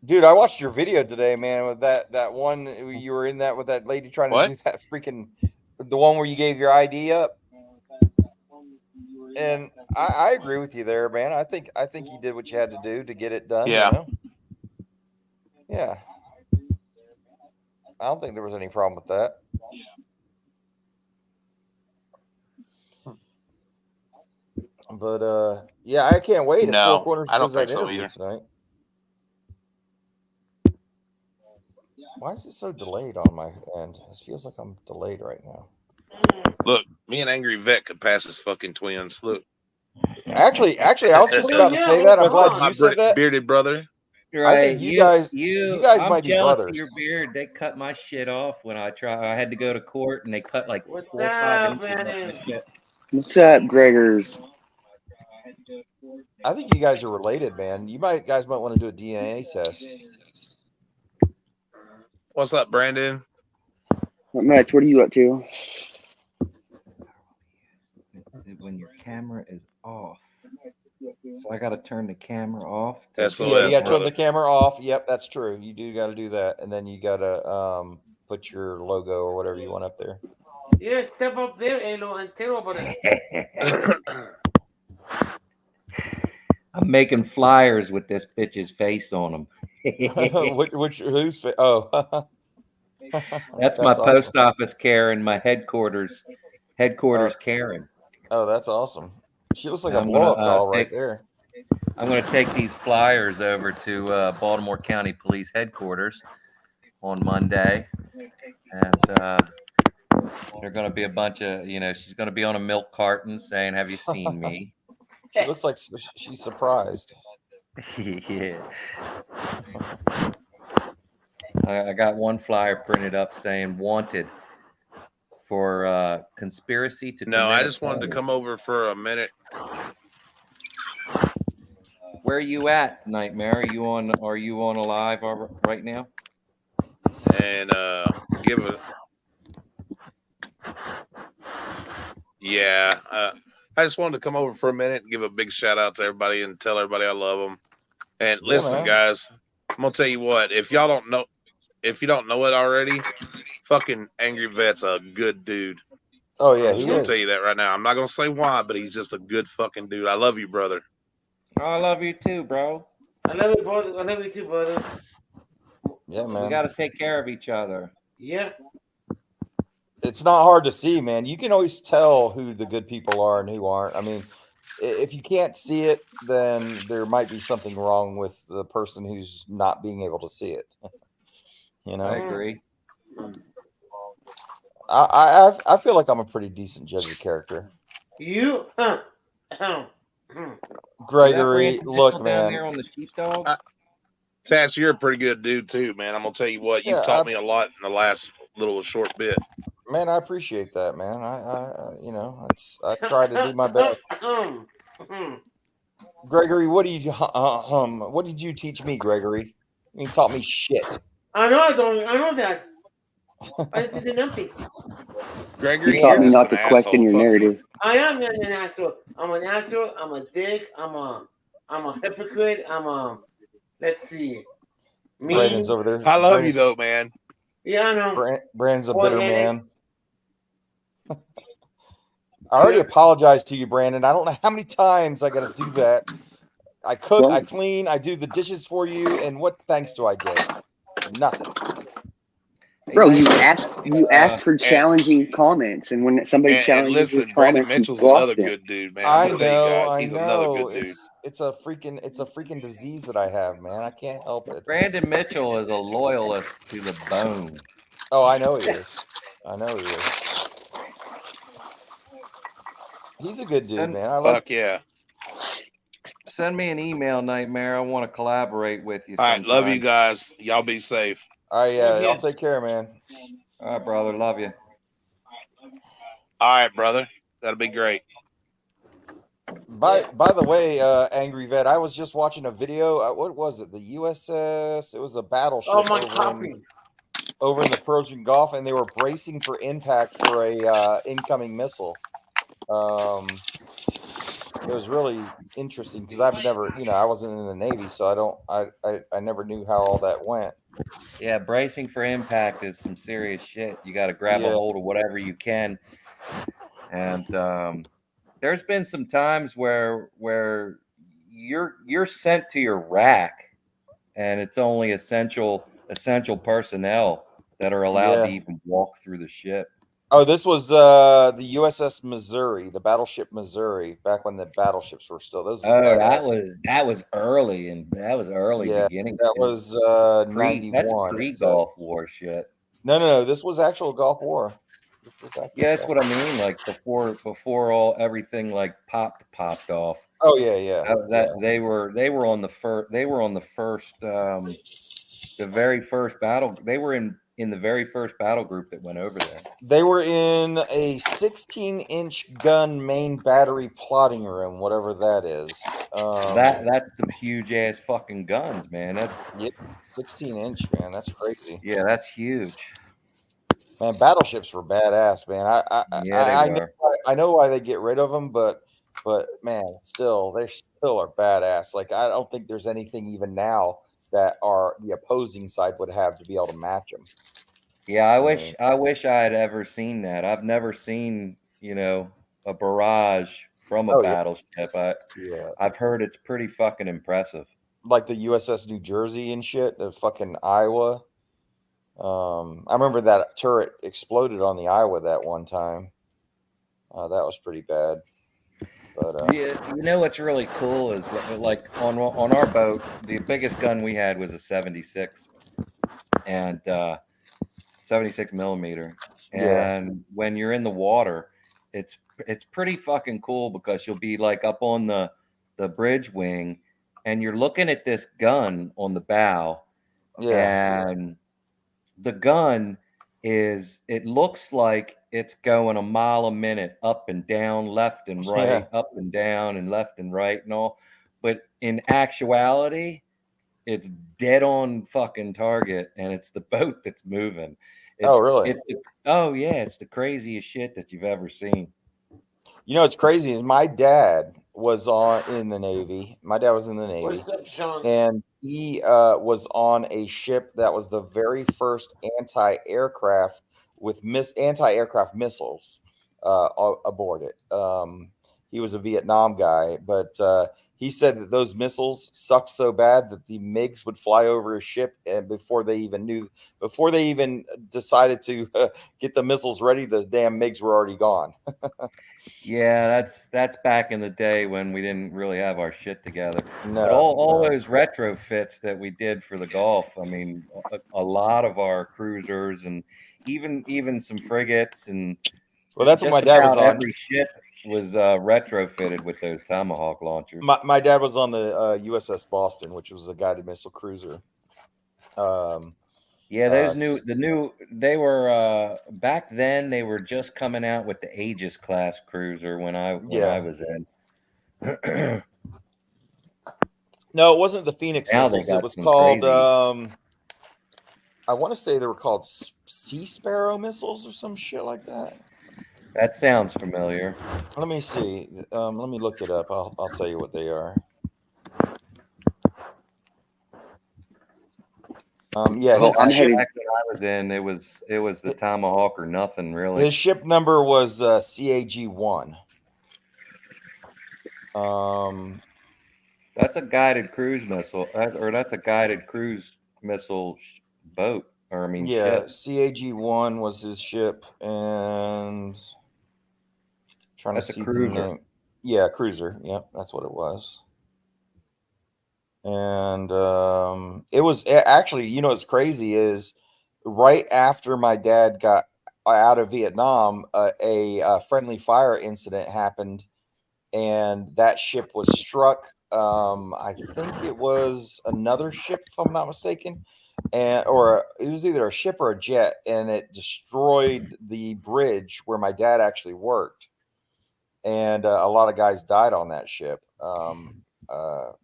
Dude, I watched your video today, man, with that one you were in that with that lady trying What? to do that freaking the one where you gave your ID up. And I agree with you there, man. I think you did what you had to do to get it done. Yeah. You know? Yeah. I don't think there was any problem with that. But yeah, I can't wait if Four No, Corners I don't does that think so interview either. tonight. Why is it so delayed on my end? It feels like I'm delayed right now. Look, me and Angry Vet could pass as fucking twins. Look. Actually, I was just about to say that. I'm What's glad up, my you said that. bearded brother? I think you guys I'm might be jealous brothers. of your beard. They cut my shit off when I had to go to court, and they cut like What's 4 or 5 up, inches off my man? shit. What's up, Gregors? I think you guys are related, man. Guys might want to do a DNA test. What's up, Brandon? Not much. What are you up to? When your camera is off, so I got to turn the camera off. SOS, Yeah, you got to turn brother. the camera off. Yep, that's true. You do got to do that, and then you got to put your logo or whatever you want up there. Yeah, step up there, Elo, and tell about it. I'm making flyers with this bitch's face on them. Who's? Oh, That's my awesome. post office Karen, my headquarters Karen. Oh, that's awesome. She looks like I'm a blow-up gonna, doll right there. I'm going to take these flyers over to Baltimore County Police Headquarters on Monday, and they're going to be a bunch of, she's going to be on a milk carton saying, "Have you seen me?" She looks like she's surprised. Yeah. I got one flyer printed up saying "Wanted" for conspiracy to. No, I just wanted to come over for a minute. Where are you at, Nightmare? Are you on alive right now? And give a. Yeah, I just wanted to come over for a minute and give a big shout out to everybody and tell everybody I love them. And listen, man. guys, I'm gonna tell you what. If you don't know it already, fucking Angry Vet's a good dude. Oh yeah, I'm just he gonna is. tell you that right now. I'm not gonna say why, but he's just a good fucking dude. I love you, brother. I love you too, bro. I love you, brother. I love you too, brother. Yeah, man. We got to take care of each other. Yeah. It's not hard to see, man. You can always tell who the good people are and who aren't. I mean, if you can't see it, then there might be something wrong with the person who's not being able to see it. I agree. I feel like I'm a pretty decent judge of character. You? Gregory, look, down man. there on the sheepdog. Fats, you're a pretty good dude too, man. I'm gonna tell you what, you've taught me a lot in the last little short bit. Man, I appreciate that, man. I try to do my best. Gregory, what did you teach me, Gregory? You taught me shit. I know that. I did nothing. Gregory, You taught me you're not just to an question asshole. your Fuck you. narrative. I am not an asshole. I'm an asshole. I'm a dick. I'm a hypocrite. Let's see. Me. Brandon's over there. I love you though, man. Yeah, I know. Brandon's a Boy, bitter Eddie. man. I already apologized to you, Brandon. I don't know how many times I got to do that. I cook, Well- I clean, I do the dishes for you, and what thanks do I get? Nothing. Bro, you asked for challenging comments, and when somebody And challenges your listen, Brandon comments, Mitchell's you block another them. good dude, man. I I'm gonna tell you know, guys, I he's another know. good dude. It's a freaking disease that I have, man. I can't help it. Brandon Mitchell is a loyalist to the bone. Oh, I know he is. I know he is. He's a good dude, man. I love. Fuck yeah. Send me an email, Nightmare. I want to collaborate with you. All right, love you sometime. guys. Y'all be safe. All right, yeah, Yeah. I'll take care, man. All right, brother. Love you. All right, brother. That'll be great. By the way, Angry Vet, I was just watching a video. What was it? The USS. It was a battleship Oh, my coffee. over in the Persian Gulf, and they were bracing for impact for a incoming missile. It was really interesting because I've never, I wasn't in the Navy, so I never knew how all that went. Yeah, bracing for impact is some serious shit. You got to grab a hold of whatever you can. And there's been some times where you're sent to your rack and it's only essential personnel that are allowed to Yeah. even walk through the ship. Oh, this was the USS Missouri, the battleship Missouri, back when the battleships were still. Those were Oh, badass. that was early, and that was early Yeah, beginning. that was That's 91. pre-Gulf War shit. No. This was actual Gulf War. This was actual Yeah, that's Gulf what I mean. Like before all everything like popped off. Oh yeah. They were on the first. They were on the first. The very first battle. They were in the very first battle group that went over there. They were in a 16-inch gun main battery plotting room, whatever that is. That's the huge ass fucking guns, man. Yep, 16-inch, man. That's crazy. Yeah, that's huge. Man, battleships were badass, man. I know why they get rid of them, but man, they still are badass. Like I don't think there's anything even now that the opposing side would have to be able to match them. Yeah, I wish I had ever seen that. I've never seen, a barrage from a battleship. I've heard it's pretty fucking impressive. Like the USS New Jersey and shit, the fucking Iowa. I remember that turret exploded on the Iowa that one time. That was pretty bad. But yeah, what's really cool is like on our boat, the biggest gun we had was a 76, and 76 millimeter. And when you're in the water, it's pretty fucking cool because you'll be like up on the bridge wing, and you're looking at this gun on the bow, and the gun it looks like it's going a mile a minute up and down, left and right, up and down and left and right and all. But in actuality, it's dead on fucking target, and it's the boat that's moving. Really? It's the craziest shit that you've ever seen. What's crazy is my dad was in the Navy. My dad was in the Navy. What's up, Sean? And he was on a ship that was the very first anti-aircraft with anti-aircraft missiles aboard it. He was a Vietnam guy, but he said that those missiles sucked so bad that the MiGs would fly over his ship, and before they even decided to get the missiles ready, the damn MiGs were already gone. Yeah, that's back in the day when we didn't really have our shit together. No, but all those retrofits that we did for the Gulf, I mean, a lot of our cruisers and even some frigates, and that's what my dad was on. Every ship was retrofitted with those Tomahawk launchers. My dad was on the USS Boston, which was a guided missile cruiser. They were back then. They were just coming out with the Aegis class cruiser when I was in. No, it wasn't the Phoenix missiles. It was called. I want to say they were called Sea Sparrow missiles or some shit like that. That sounds familiar. Let me see. Let me look it up. I'll tell you what they are. Back when I was in, it was the Tomahawk or nothing really. His ship number was CAG-1. That's a guided cruise missile, or that's a guided cruise missile boat. Or I mean, yeah, ship. CAG-1 was his ship, and that's to see a cruiser. The name. Yeah, cruiser. Yep, that's what it was. And it was actually, what's crazy is right after my dad got out of Vietnam, a friendly fire incident happened, and that ship was struck. I think it was another ship, if I'm not mistaken, or it was either a ship or a jet, and it destroyed the bridge where my dad actually worked, and a lot of guys died on that ship.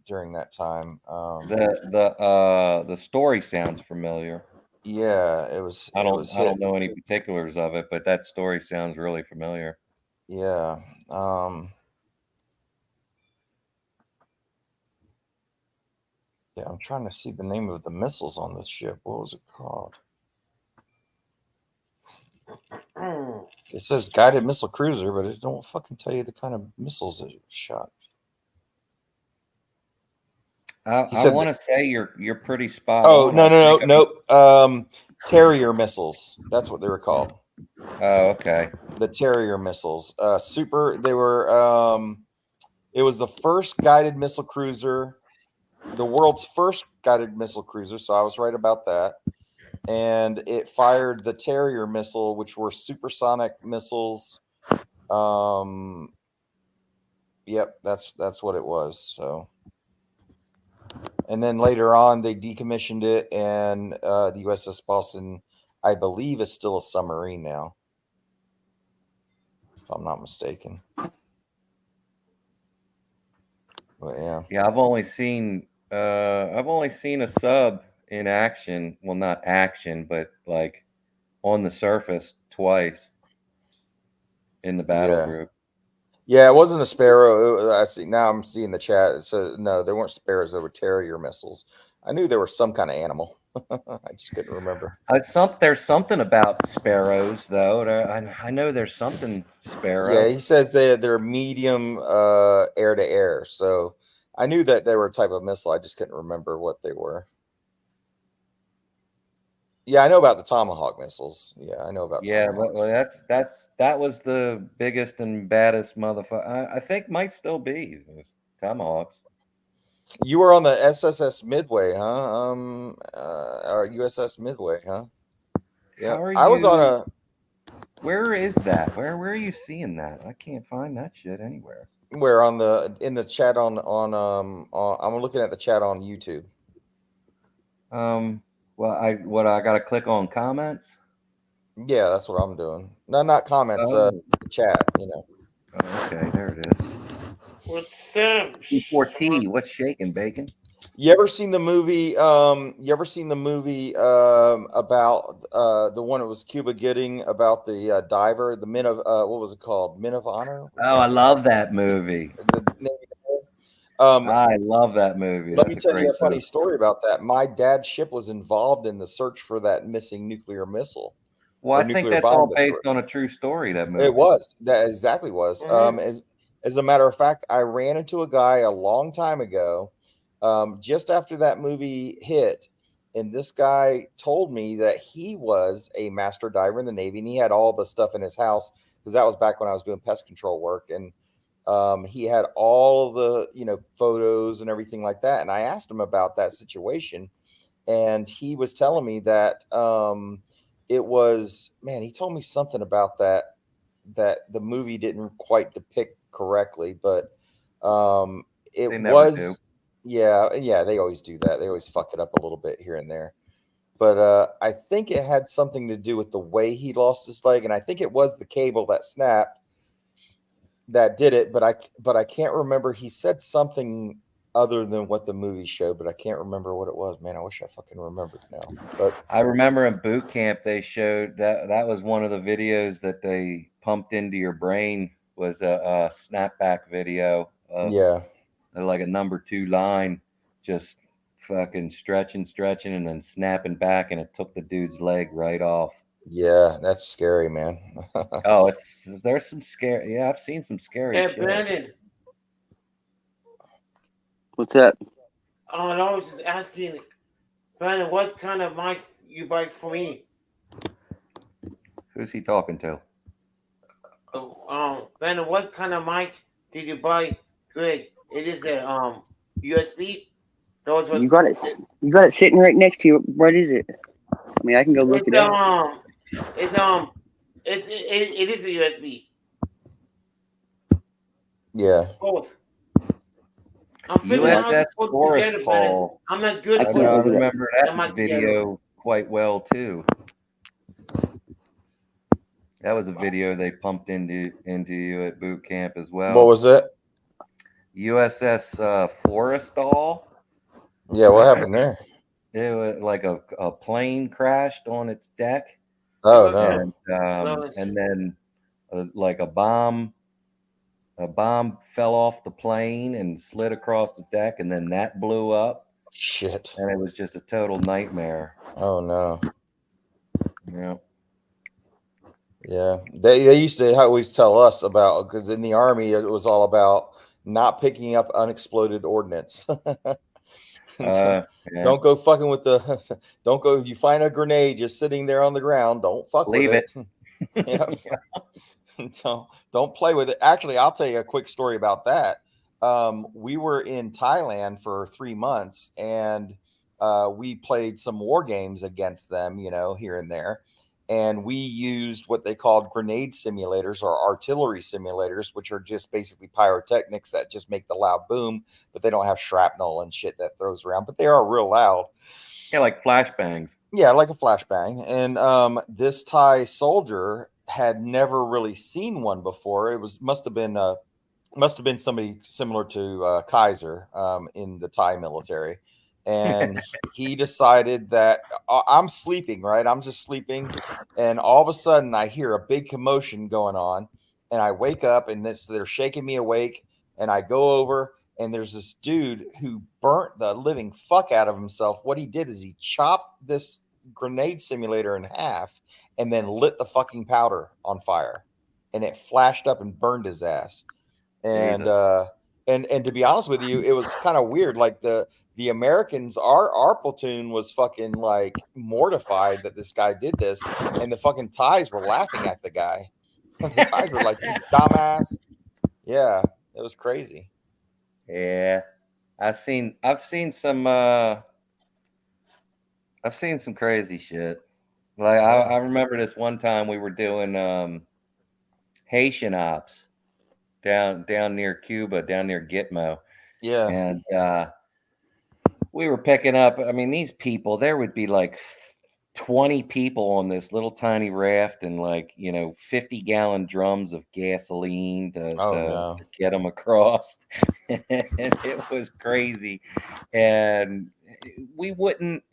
During that time, the story sounds familiar. Yeah, it was. I don't know any particulars of it, but that story sounds really familiar. Yeah. Yeah, I'm trying to see the name of the missiles on this ship. What was it called? It says guided missile cruiser, but it don't fucking tell you the kind of missiles it shot. He I said want to say you're pretty spot Oh on. no I no think no nope. Terrier missiles. That's what they were called. Oh, okay. The Terrier missiles. Super. They were. It was the first guided missile cruiser, the world's first guided missile cruiser. So I was right about that. And it fired the Terrier missile, which were supersonic missiles. Yep, that's what it was. So. And then later on, they decommissioned it, and the USS Boston, I believe, is still a submarine now, if I'm not mistaken. But yeah, Yeah, I've only seen a sub in action. Well, not action, but like on the surface twice in the battle yeah, group. yeah. It wasn't a Sparrow. I see now. I'm seeing the chat. So no, they weren't Sparrows. They were Terrier missiles. I knew there was some kind of animal. I just couldn't remember. There's something about sparrows though. I know there's something sparrow. Yeah, he says they're medium air to air. So I knew that they were a type of missile. I just couldn't remember what they were. Yeah, I know about the Tomahawk missiles. Yeah, I know about Yeah, Tomahawks. well, that was the biggest and baddest motherfucker. I think might still be Tomahawks. You were on the SSS Midway, huh? Or USS Midway, huh? Yeah, I was on a. Where is that? Where are you seeing that? I can't find that shit anywhere. Where on the in the chat on I'm looking at the chat on YouTube. Well, I gotta click on comments. Yeah, that's what I'm doing. No, not comments. Chat. You know. Oh, okay, there it is. What's up? C4T. What's shaking, bacon? You ever seen the movie? You ever seen the movie about the one that was Cuba Gooding about the diver, the Men of what was it called? Men of Honor. Oh, I love that movie. I love that movie. Let me tell you a funny story about that. My dad's ship was involved in the search for that missing nuclear missile. Well, I think that's all based on a true story. That movie. It was. That exactly was. As a matter of fact, I ran into a guy a long time ago, just after that movie hit, and this guy told me that he was a master diver in the Navy, and he had all the stuff in his house because that was back when I was doing pest control work, and he had all the photos and everything like that. And I asked him about that situation, and he was telling me that it was, man, he told me something about that the movie didn't quite depict correctly, but it was do. yeah, they always do that. They always fuck it up a little bit here and there. But I think it had something to do with the way he lost his leg, and I think it was the cable that snapped that did it. But I can't remember. He said something other than what the movie showed, but I can't remember what it was. Man, I wish I fucking remembered now. But I remember in boot camp they showed that was one of the videos that they pumped into your brain was a snapback video of like a number 2 line just fucking stretching and then snapping back, and it took the dude's leg right off. Yeah, that's scary, man. Oh, there's some scary. Yeah, I've seen some scary shit. Brandon. What's up? Oh, and I was just asking, Brandon, what kind of mic you buy for me? Who's he talking to? Brandon, what kind of mic did you buy? Greg, it is a USB. You got it sitting right next to you. What is it? I mean, I can go look it up. It is a USB. Yeah. Both. I'm USS Forest Paul. I'm not good. I remember that video quite well too. That was a video they pumped into you at boot camp as well. What was it? USS Forrestal. Yeah, what happened there? It was like a plane crashed on its deck. Oh no! And then like a bomb fell off the plane and slid across the deck, and then that blew up. Shit! And it was just a total nightmare. Oh no! Yeah. Yeah, they used to always tell us about, because in the Army it was all about not picking up unexploded ordnance. Yeah. Don't go fucking with the. Don't go. You find a grenade just sitting there on the ground. Don't fuck Leave with it. Yeah. Don't play with it. Actually, I'll tell you a quick story about that. We were in Thailand for 3 months, and we played some war games against them, here and there. And we used what they called grenade simulators or artillery simulators, which are just basically pyrotechnics that just make the loud boom, but they don't have shrapnel and shit that throws around, but they are real loud. Yeah, like flashbangs. Yeah, like a flashbang. And this Thai soldier had never really seen one before. It must have been somebody similar to Kaiser in the Thai military. And he decided that I'm sleeping, right? I'm just sleeping. And all of a sudden I hear a big commotion going on. And I wake up and they're shaking me awake. And I go over and there's this dude who burnt the living fuck out of himself. What he did is he chopped this grenade simulator in half and then lit the fucking powder on fire. And it flashed up and burned his ass. And to be honest with you, it was kind of weird. Like the Americans, our platoon was fucking like mortified that this guy did this, and the fucking Thais were laughing at the guy. The Thais were like, "You dumbass." Yeah, it was crazy. Yeah, I've seen some crazy shit. Like I remember this one time we were doing Haitian ops down near Cuba, down near Gitmo. Yeah. And we were picking up, I mean, these people, there would be like 20 people on this little tiny raft and 50-gallon drums of gasoline to get them across. And it was crazy. And we wouldn't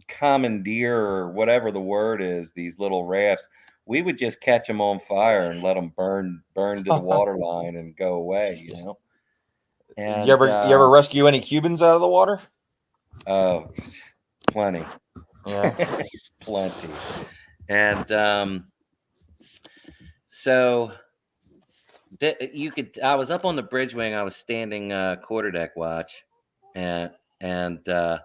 commandeer or whatever the word is, these little rafts. We would just catch them on fire and let them burn to the water line and go away, And you ever rescue any Cubans out of the water? Oh, plenty. Yeah. Plenty. And so I was up on the bridge wing. I was standing quarterdeck watch, and I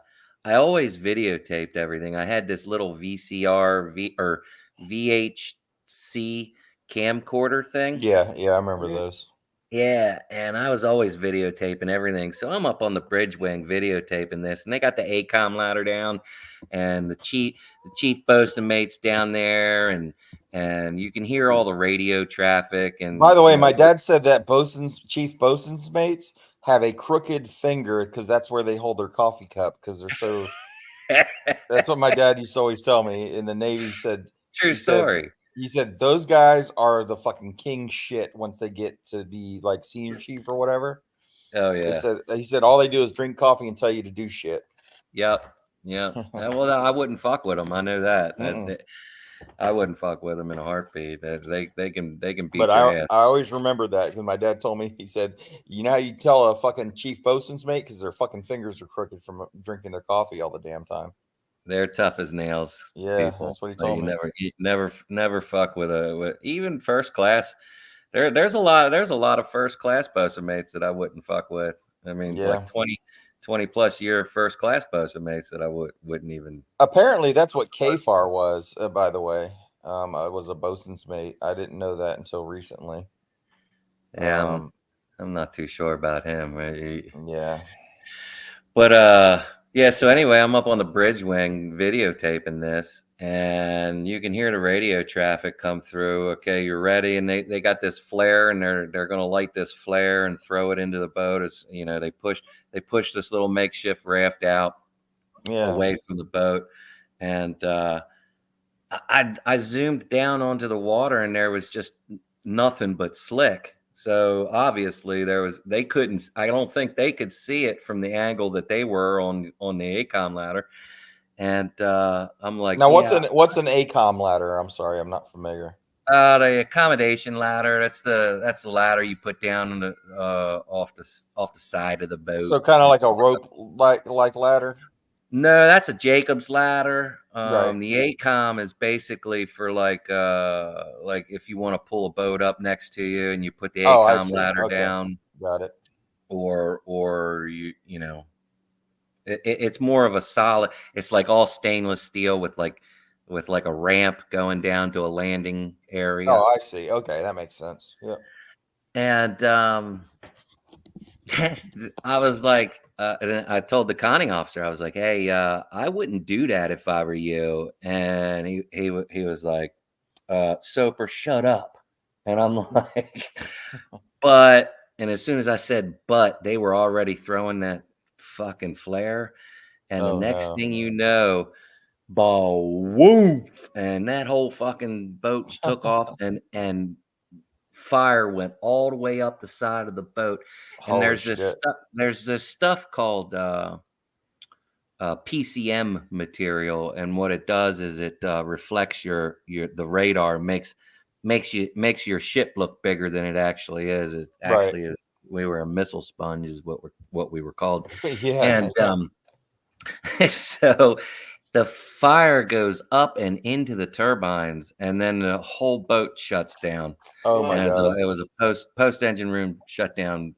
always videotaped everything. I had this little VCR or VHC camcorder thing. Yeah, I remember those. Yeah, and I was always videotaping everything. So I'm up on the bridge wing videotaping this, and they got the ACOM ladder down, and the chief bosun mate's down there, and you can hear all the radio traffic. And by the way, my dad said that chief bosun's mates have a crooked finger because that's where they hold their coffee cup because they're so. That's what my dad used to always tell me in the Navy. True story. He said those guys are the fucking king shit once they get to be like senior chief or whatever. Oh yeah. He said all they do is drink coffee and tell you to do shit. Yep. Well, I wouldn't fuck with them. I know that. I wouldn't fuck with them in a heartbeat. They can beat but your ass. I always remember that because my dad told me. He said, "You know how you tell a fucking chief bosun's mate because their fucking fingers are crooked from drinking their coffee all the damn time." They're tough as nails. Yeah, people. that's what he told me. You never fuck with even first class. There's a lot of first class bosun mates that I wouldn't fuck with. I mean, like 20 plus year first class bosun mates that I wouldn't even. Apparently, that's what KFAR was. By the way, I was a bosun's mate. I didn't know that until recently. Yeah, I'm not too sure about him. Right? Yeah, but yeah, so anyway, I'm up on the bridge wing videotaping this, and you can hear the radio traffic come through. Okay, you're ready, and they got this flare, and they're gonna light this flare and throw it into the boat. As they push this little makeshift raft out away from the boat, and I zoomed down onto the water, and there was just nothing but slick. So obviously I don't think they could see it from the angle that they were on the ACOM ladder. And I'm like, now what's an ACOM ladder? I'm sorry, I'm not familiar. The accommodation ladder. That's the ladder you put down off the side of the boat. So kind of like a rope like ladder. No, that's a Jacob's ladder. Right. The ACOM is basically for like if you want to pull a boat up next to you and you put the ACOM ladder down. Got it. or you know, it's more of a solid. It's like all stainless steel with like a ramp going down to a landing area. Oh, I see. Okay, that makes sense. Yeah. And I was like, and I told the conning officer, I was like, hey, I wouldn't do that if I were you. And he was like, Soper, shut up. And I'm like, but, and as soon as I said, but, they were already throwing that fucking flare. And the Oh next no. thing you know, boom, and that whole fucking boat took off, and fire went all the way up the side of the boat. And Holy shit. there's this stuff called PCM material, and what it does is it reflects the radar, makes your ship look bigger than it actually is. It Right. actually is. We were a missile sponge, is what we were called. Yeah. And so the fire goes up and into the turbines, and then the whole boat shuts down. Oh my And god. it was a post engine room shutdown,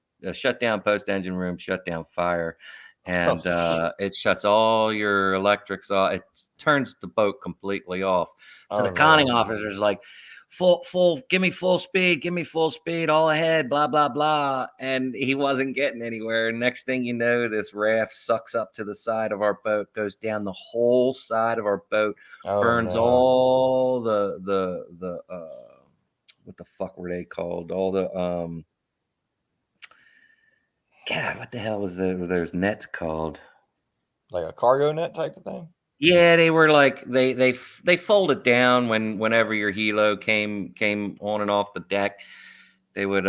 post engine room shutdown fire, and shit. it shuts all your electrics off. It turns the boat completely off. So Oh, the no. conning officer's like, full, give me full speed, all ahead, blah blah blah, and he wasn't getting anywhere. Next thing you know, this raft sucks up to the side of our boat, goes down the whole side of our boat, Oh, burns no. all the what the fuck were they called? All the God, what the hell was those nets called? Like a cargo net type of thing? Yeah, they were like they folded down whenever your helo came on and off the deck. They would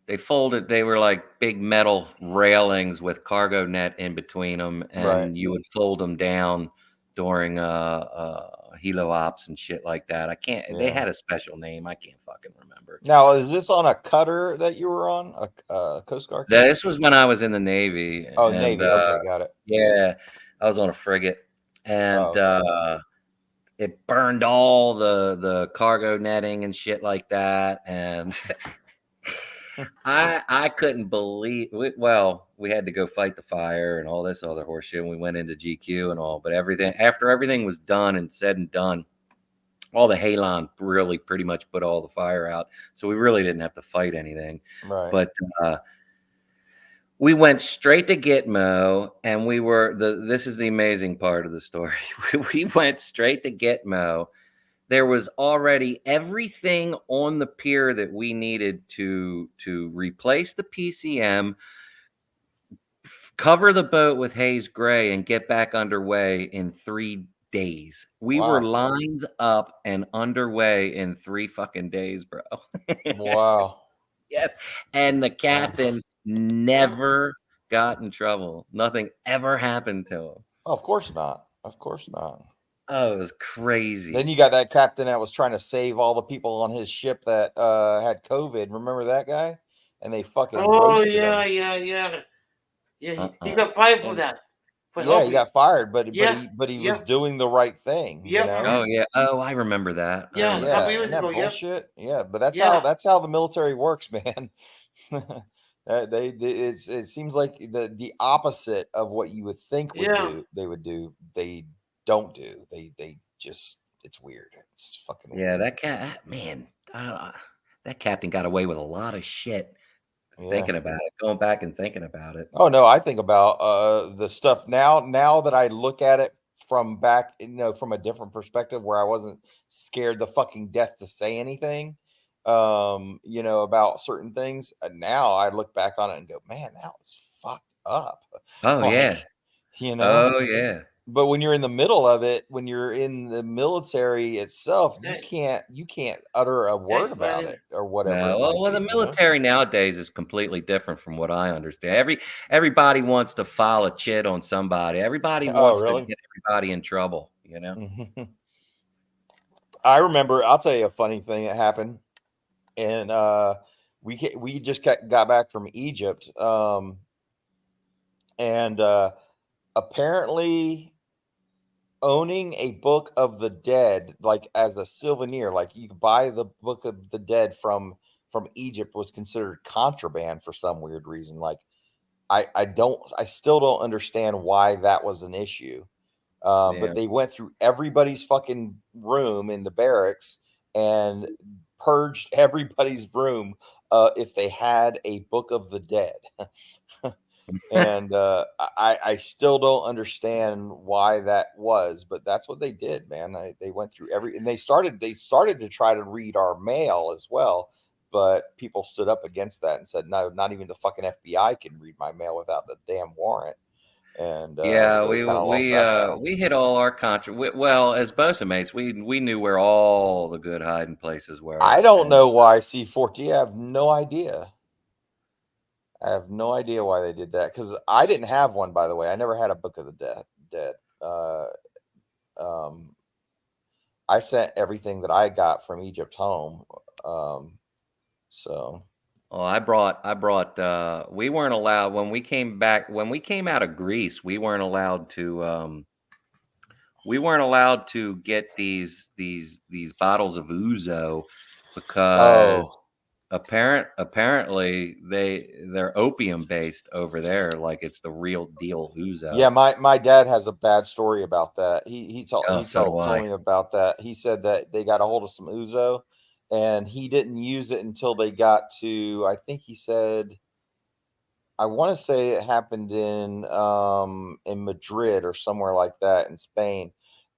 they folded. They were like big metal railings with cargo net in between them, and Right. you would fold them down during helo ops and shit like that. I can't. They Yeah. had a special name. I can't fucking remember. Now, is this on a cutter that you were on? A Coast Guard cutter? This was when I was in the Navy. Oh, and, Navy. Okay, got it. Yeah, I was on a frigate, and Oh, okay. it burned all the cargo netting and shit like that, and I couldn't believe. We had to go fight the fire and all this other horseshit. And we went into GQ and all, but after everything was done and said and done, all the halon really pretty much put all the fire out, so we really didn't have to fight anything. Right. But we went straight to Gitmo, and this is the amazing part of the story. We went straight to Gitmo. There was already everything on the pier that we needed to replace the PCM, cover the boat with haze gray, and get back underway in 3 days. We were Wow. lines up and underway in 3 fucking days, bro. Wow. Yes. And the captain never got in trouble. Nothing ever happened to him. Oh, of course not. Of course not. Oh, it was crazy. Then you got that captain that was trying to save all the people on his ship that had COVID. Remember that guy? And they fucking roasted him. Yeah. He got fired for that. Yeah, he got fired, but Yeah, he was doing the right thing. Yeah, You know? Oh yeah. Oh, I remember that. Yeah, Oh, a couple years isn't that ago, yeah. bullshit? Yeah, but that's Yeah. how the military works, man. It seems like the opposite of what you would think they would do. They don't do. They just, it's weird. It's fucking Yeah, weird. that captain got away with a lot of shit. Yeah. Thinking about it, going back and thinking about it. Oh no, I think about the stuff now that I look at it from back, from a different perspective, where I wasn't scared to fucking death to say anything, about certain things. Now I look back on it and go, man, that was fucked up. Oh yeah. Oh yeah. But when you're in the middle of it, when you're in the military itself, you can't utter a word about it or whatever. No, well, the military nowadays is completely different from what I understand. Everybody wants to file a chit on somebody. Everybody wants to get everybody in trouble. I remember. I'll tell you a funny thing that happened, and we just got back from Egypt, and apparently owning a Book of the Dead, like as a souvenir, like you could buy the Book of the Dead from from Egypt was considered contraband for some weird reason. Like, I still don't understand why that was an issue. Yeah. But they went through everybody's fucking room in the barracks and purged everybody's room if they had a Book of the Dead. And I still don't understand why that was, but that's what they did, man. They went through and they started to try to read our mail as well, but people stood up against that and said, no, not even the fucking FBI can read my mail without the damn warrant. And Yeah, so they kind of lost that battle. we hit all our well, as Bosa mates, we knew where all the good hiding places were. I don't know why C14. I have no idea. I have no idea why they did that, because I didn't have one, by the way. I never had a Book of the Dead. I sent everything that I got from Egypt home. So. Oh, I brought we weren't allowed when we came out of Greece, we weren't allowed to get these bottles of ouzo because apparently they're opium based over there, like it's the real deal ouzo. Yeah, my dad has a bad story about that. He told me about that. He said that they got a hold of some ouzo and he didn't use it until they got to, I think he said, I want to say it happened in Madrid or somewhere like that in Spain,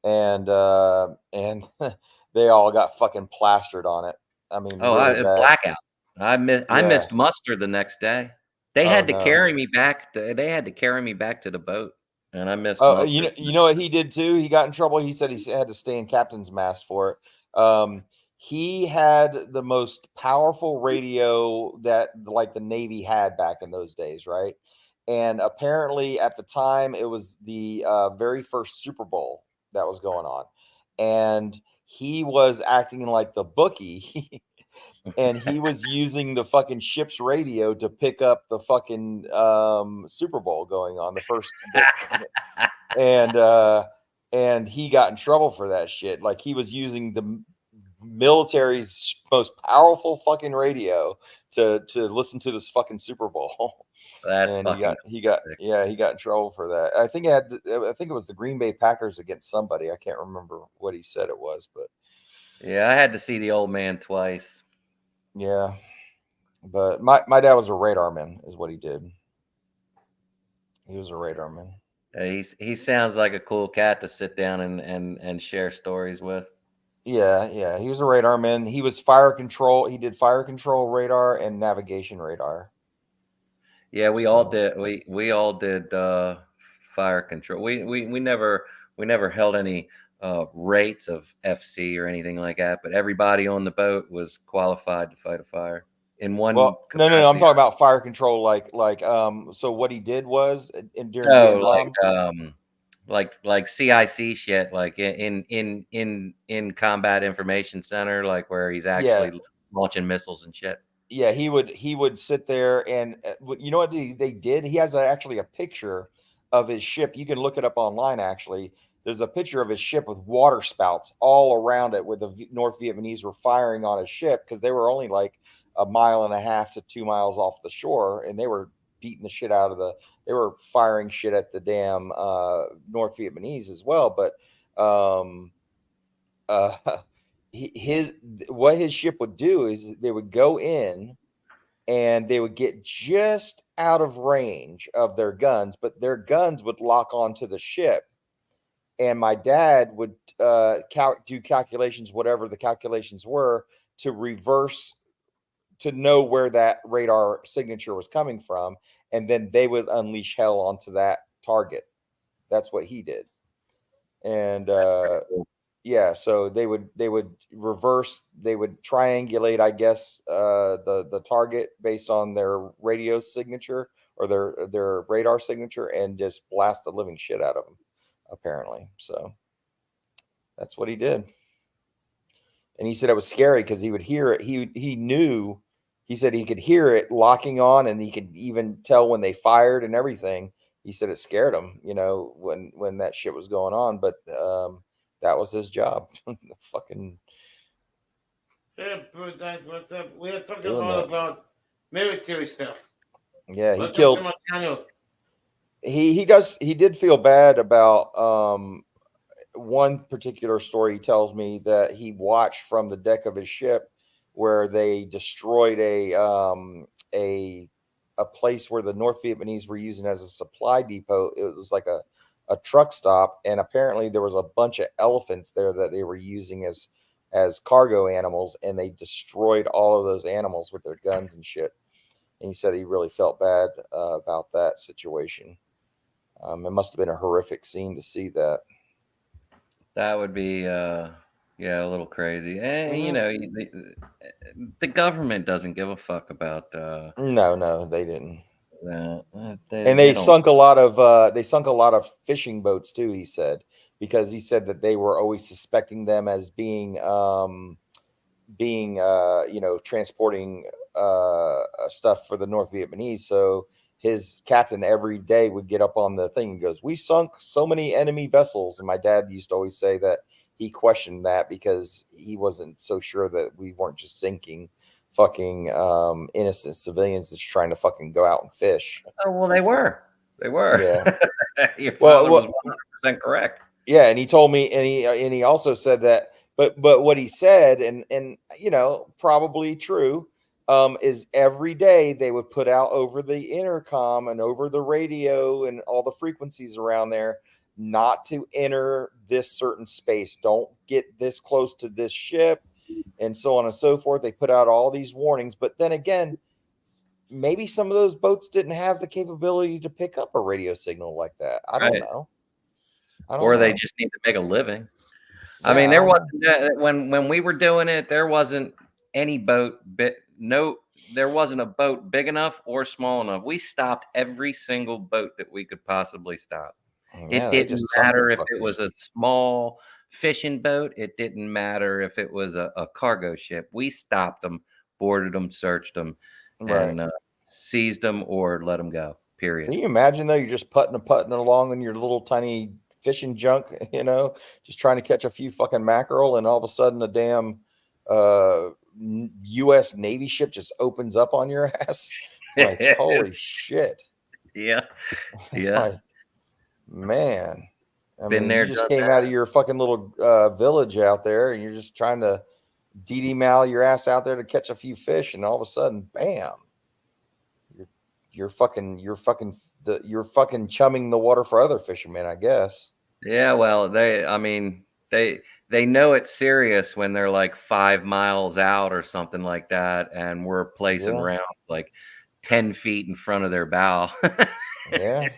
and they all got fucking plastered on it. I mean, really bad. Blackout. I missed muster the next day. They had to carry me back. They had to carry me back to the boat, and I missed. Oh, you know what he did too? He got in trouble. He said he had to stay in captain's mast for it. He had the most powerful radio that like the Navy had back in those days, right? And apparently at the time it was the very first Super Bowl that was going on. And he was acting like the bookie and he was using the fucking ship's radio to pick up the fucking Super Bowl going on, the first and he got in trouble for that shit. Like he was using the military's most powerful fucking radio to listen to this fucking Super Bowl. That's and fucking he got in trouble for that. I think it was the Green Bay Packers against somebody. I can't remember what he said it was, but yeah, I had to see the old man twice. Yeah, but my dad was a radarman, is what he did. He was a radarman. He sounds like a cool cat to sit down and share stories with. Yeah. He was a radarman. He was fire control. He did fire control radar and navigation radar. Yeah, we all did. We all did fire control. We never held any rates of FC or anything like that, but everybody on the boat was qualified to fight a fire in one. Well, no, I'm talking about fire control. So what he did was during Vietnam, like CIC shit, like in Combat Information Center, like where he's actually launching missiles and shit. Yeah, he would sit there and you know what they did? He has actually a picture of his ship. You can look it up online. Actually, there's a picture of his ship with water spouts all around it, where the North Vietnamese were firing on his ship because they were only like 1.5 miles to 2 miles off the shore, and they were beating the shit out of they were firing shit at the damn North Vietnamese as well. But what his ship would do is they would go in and they would get just out of range of their guns, but their guns would lock onto the ship. And my dad would do calculations, whatever the calculations were, to reverse, to know where that radar signature was coming from. And then they would unleash hell onto that target. That's what he did. And yeah, so they would reverse, they would triangulate, I guess, the target based on their radio signature or their radar signature, and just blast the living shit out of them, apparently. So that's what he did. And he said it was scary because he would hear it. He said he could hear it locking on, and he could even tell when they fired and everything. He said it scared him, when that shit was going on. But that was his job. Fucking Hey, Paradise, what's up? We're talking Doing about military stuff. Yeah, he Welcome killed. to my channel. He did feel bad about one particular story. He tells me that he watched from the deck of his ship where they destroyed a place where the North Vietnamese were using as a supply depot. It was like a truck stop, and apparently there was a bunch of elephants there that they were using as cargo animals, and they destroyed all of those animals with their guns and shit. And he said he really felt bad about that situation. It must have been a horrific scene to see that. That would be, yeah, a little crazy. And you know, the government doesn't give a fuck about No, they didn't. that. And they don't. sunk a lot of fishing boats too, he said, because he said that they were always suspecting them as being transporting stuff for the North Vietnamese. So his captain every day would get up on the thing and goes, "We sunk so many enemy vessels." And my dad used to always say that he questioned that because he wasn't so sure that we weren't just sinking fucking innocent civilians that's trying to fucking go out and fish. Oh, well, they were. Yeah. Your father was 100% correct. Yeah, and he told me, and he also said that, but what he said, and you know, probably true, is every day they would put out over the intercom and over the radio and all the frequencies around there, not to enter this certain space. Don't get this close to this ship, and so on and so forth. They put out all these warnings, but then again, maybe some of those boats didn't have the capability to pick up a radio signal like that. I don't know. Or they just need to make a living. Yeah, I mean, there wasn't when we were doing it, there wasn't any boat there wasn't a boat big enough or small enough. We stopped every single boat that we could possibly stop. Yeah, It they didn't just sunk matter them if it fuckers. was a small fishing boat. It didn't matter if it was a cargo ship. We stopped them, boarded them, searched them, and seized them or let them go. Period. Can you imagine though? You're just putting along in your little tiny fishing junk, you know, just trying to catch a few fucking mackerel, and all of a sudden a damn U.S. Navy ship just opens up on your ass. Like, holy shit. Yeah. It's like, man. I Been mean, there, you just done came out of your fucking little village out there, and you're just trying to DD-mal your ass out there to catch a few fish, and all of a sudden, bam, you're fucking chumming the water for other fishermen, I guess. Yeah, well, they know it's serious when they're like 5 miles out or something like that, and we're placing rounds like 10 feet in front of their bow. Yeah.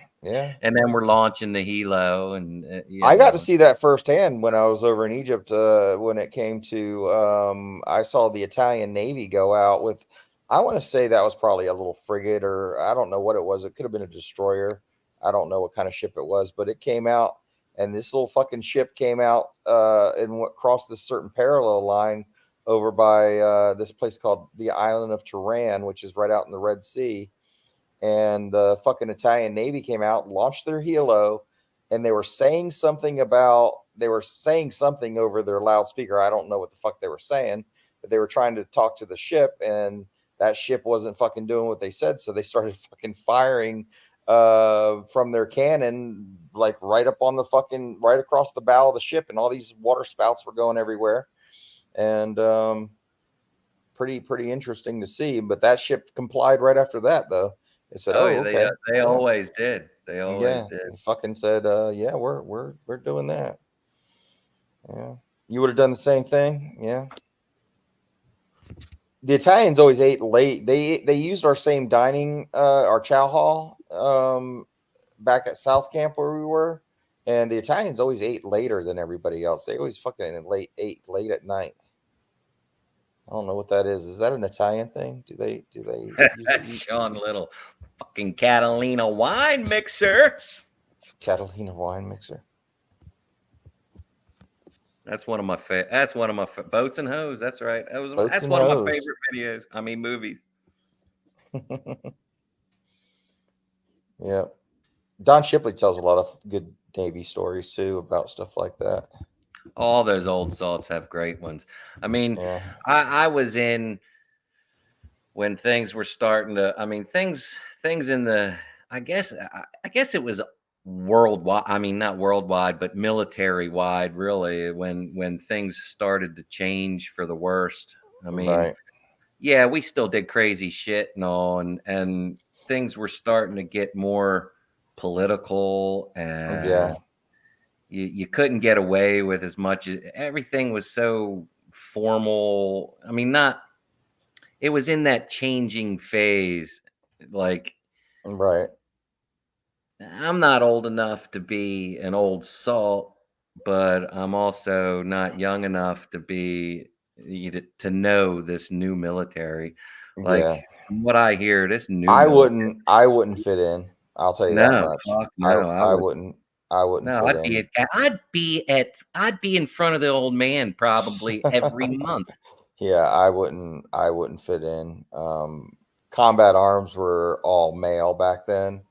And then we're launching the helo, and I got to see that firsthand when I was over in Egypt. When it came to, I saw the Italian Navy go out with, I want to say that was probably a little frigate, or I don't know what it was. It could have been a destroyer. I don't know what kind of ship it was, but it came out, and this little fucking ship came out and crossed this certain parallel line over by this place called the island of Tiran, which is right out in the Red Sea. And the fucking Italian Navy came out, launched their helo, and they were saying something over their loudspeaker. I don't know what the fuck they were saying, but they were trying to talk to the ship, and that ship wasn't fucking doing what they said. So they started fucking firing from their cannon, like right across the bow of the ship, and all these water spouts were going everywhere. And pretty interesting to see. But that ship complied right after that, though. They said, okay. They always did. They always did. They fucking said, yeah, we're doing that. Yeah. You would have done the same thing. Yeah. The Italians always ate late. They used our same dining, our chow hall, back at South Camp where we were, and the Italians always ate later than everybody else. They always fucking ate late at night. I don't know what that is. Is that an Italian thing? Do they Sean Little, fucking Catalina wine mixer. Catalina wine mixer. That's one of my Boats and Hose. That's right. That's one of my favorite videos. I mean, movies. Yeah. Don Shipley tells a lot of good Navy stories too about stuff like that. All those old salts have great ones. I mean, Yeah. I was in when things were starting to. I mean, things in the. I guess it was worldwide. I mean, not worldwide, but military wide. Really, when things started to change for the worst. I mean, Right. yeah, we still did crazy shit and all, and things were starting to get more political, and Yeah. you couldn't get away with as much. Everything was so formal. I mean, not. It was in that changing phase. Like, Right. I'm not old enough to be an old salt, but I'm also not young enough to be to know this new military. Like, Yeah. from what I hear, this new I military. wouldn't fit in. I'll tell you that No, much. fuck no. I I would. wouldn't No, fit in. I'd be in front of the old man probably every month. Yeah, I wouldn't fit in. Combat arms were all male back then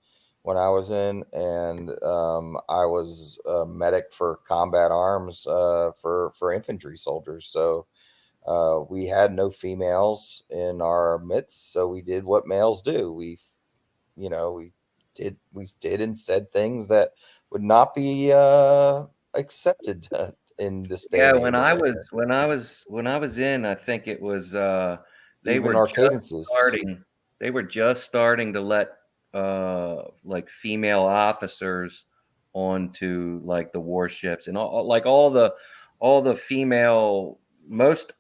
when I was in, and I was a medic for combat arms for infantry soldiers. So we had no females in our midst, so we did what males do. We did and said things that would not be accepted in this day Yeah, and age. when I was in, I think it was they Even were our just cadences. starting to let like female officers onto like the warships and all the female most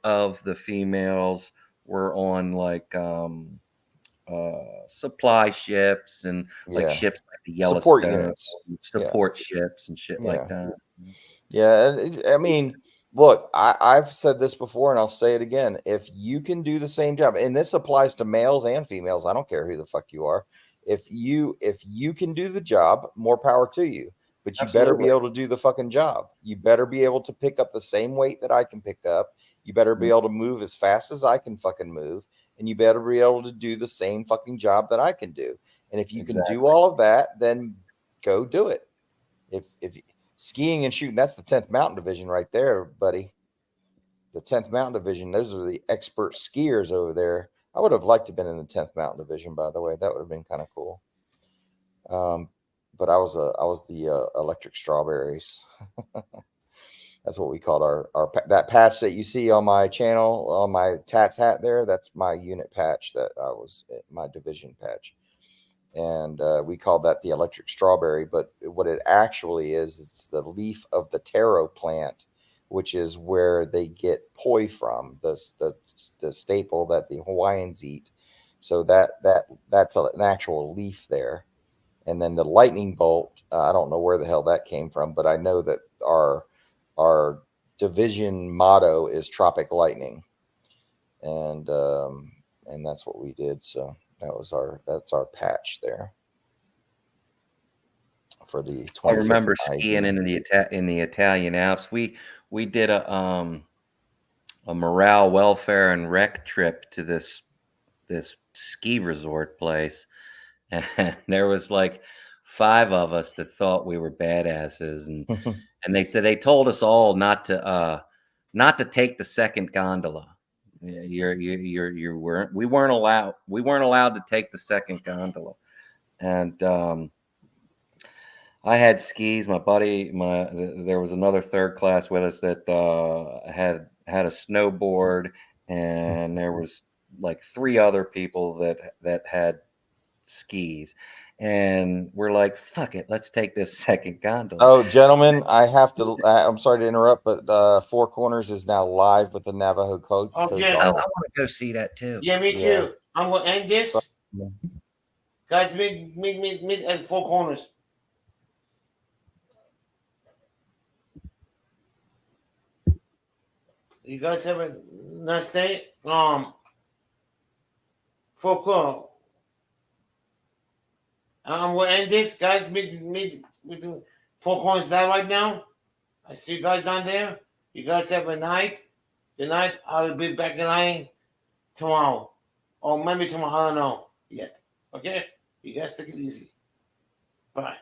of the females were on like supply ships and like Yeah. ships like the Support Yellowstone, units. Yeah. support ships and shit like Yeah. that. Yeah. I mean, look, I've said this before and I'll say it again. If you can do the same job, and this applies to males and females, I don't care who the fuck you are. If you can do the job, more power to you. But you better be Absolutely. able to do the fucking job. You better be able to pick up the same weight that I can pick up. You better be able to move as fast as I can fucking move. And you better be able to do the same fucking job that I can do. And if you can do all of that, then go do it. If skiing and shooting, that's the 10th Mountain Division right there, buddy. The 10th Mountain Division, those are the expert skiers over there. I would have liked to have been in the 10th Mountain Division, by the way. That would have been kind of cool. But I was the electric strawberries. That's what we called our that patch that you see on my channel on my Tats hat there. That's my unit patch that I was my division patch, and we called that the electric strawberry. But what it actually is, it's the leaf of the taro plant, which is where they get poi from, the staple that the Hawaiians eat. So that's an actual leaf there. And then the lightning bolt, I don't know where the hell that came from, but I know that our division motto is Tropic Lightning, and that's what we did. So that's our patch there for the 25th. I remember skiing in the Italian Alps. We did a morale, welfare, and rec trip to this ski resort place, and there was like 5 of us that thought we were badasses, and they told us all not to take the second gondola. We weren't allowed to take the second gondola, and I had skis. My buddy, there was another third class with us that had a snowboard, and there was like 3 other people that had skis, and we're like, fuck it, let's take this second gondola. Oh, gentlemen, I'm sorry to interrupt, but Four Corners is now live with the Navajo Code. Okay. I want to go see that too. Yeah, me too. I'm gonna end this. Guys, meet at Four Corners. You guys have a nice day. Four Corners. I'm gonna end this, guys. Meet with the Four Corners live right now. I see you guys down there. You guys have a night. Good night. I'll be back in line tomorrow. Or maybe tomorrow. I don't know yet. Okay? You guys take it easy. Bye.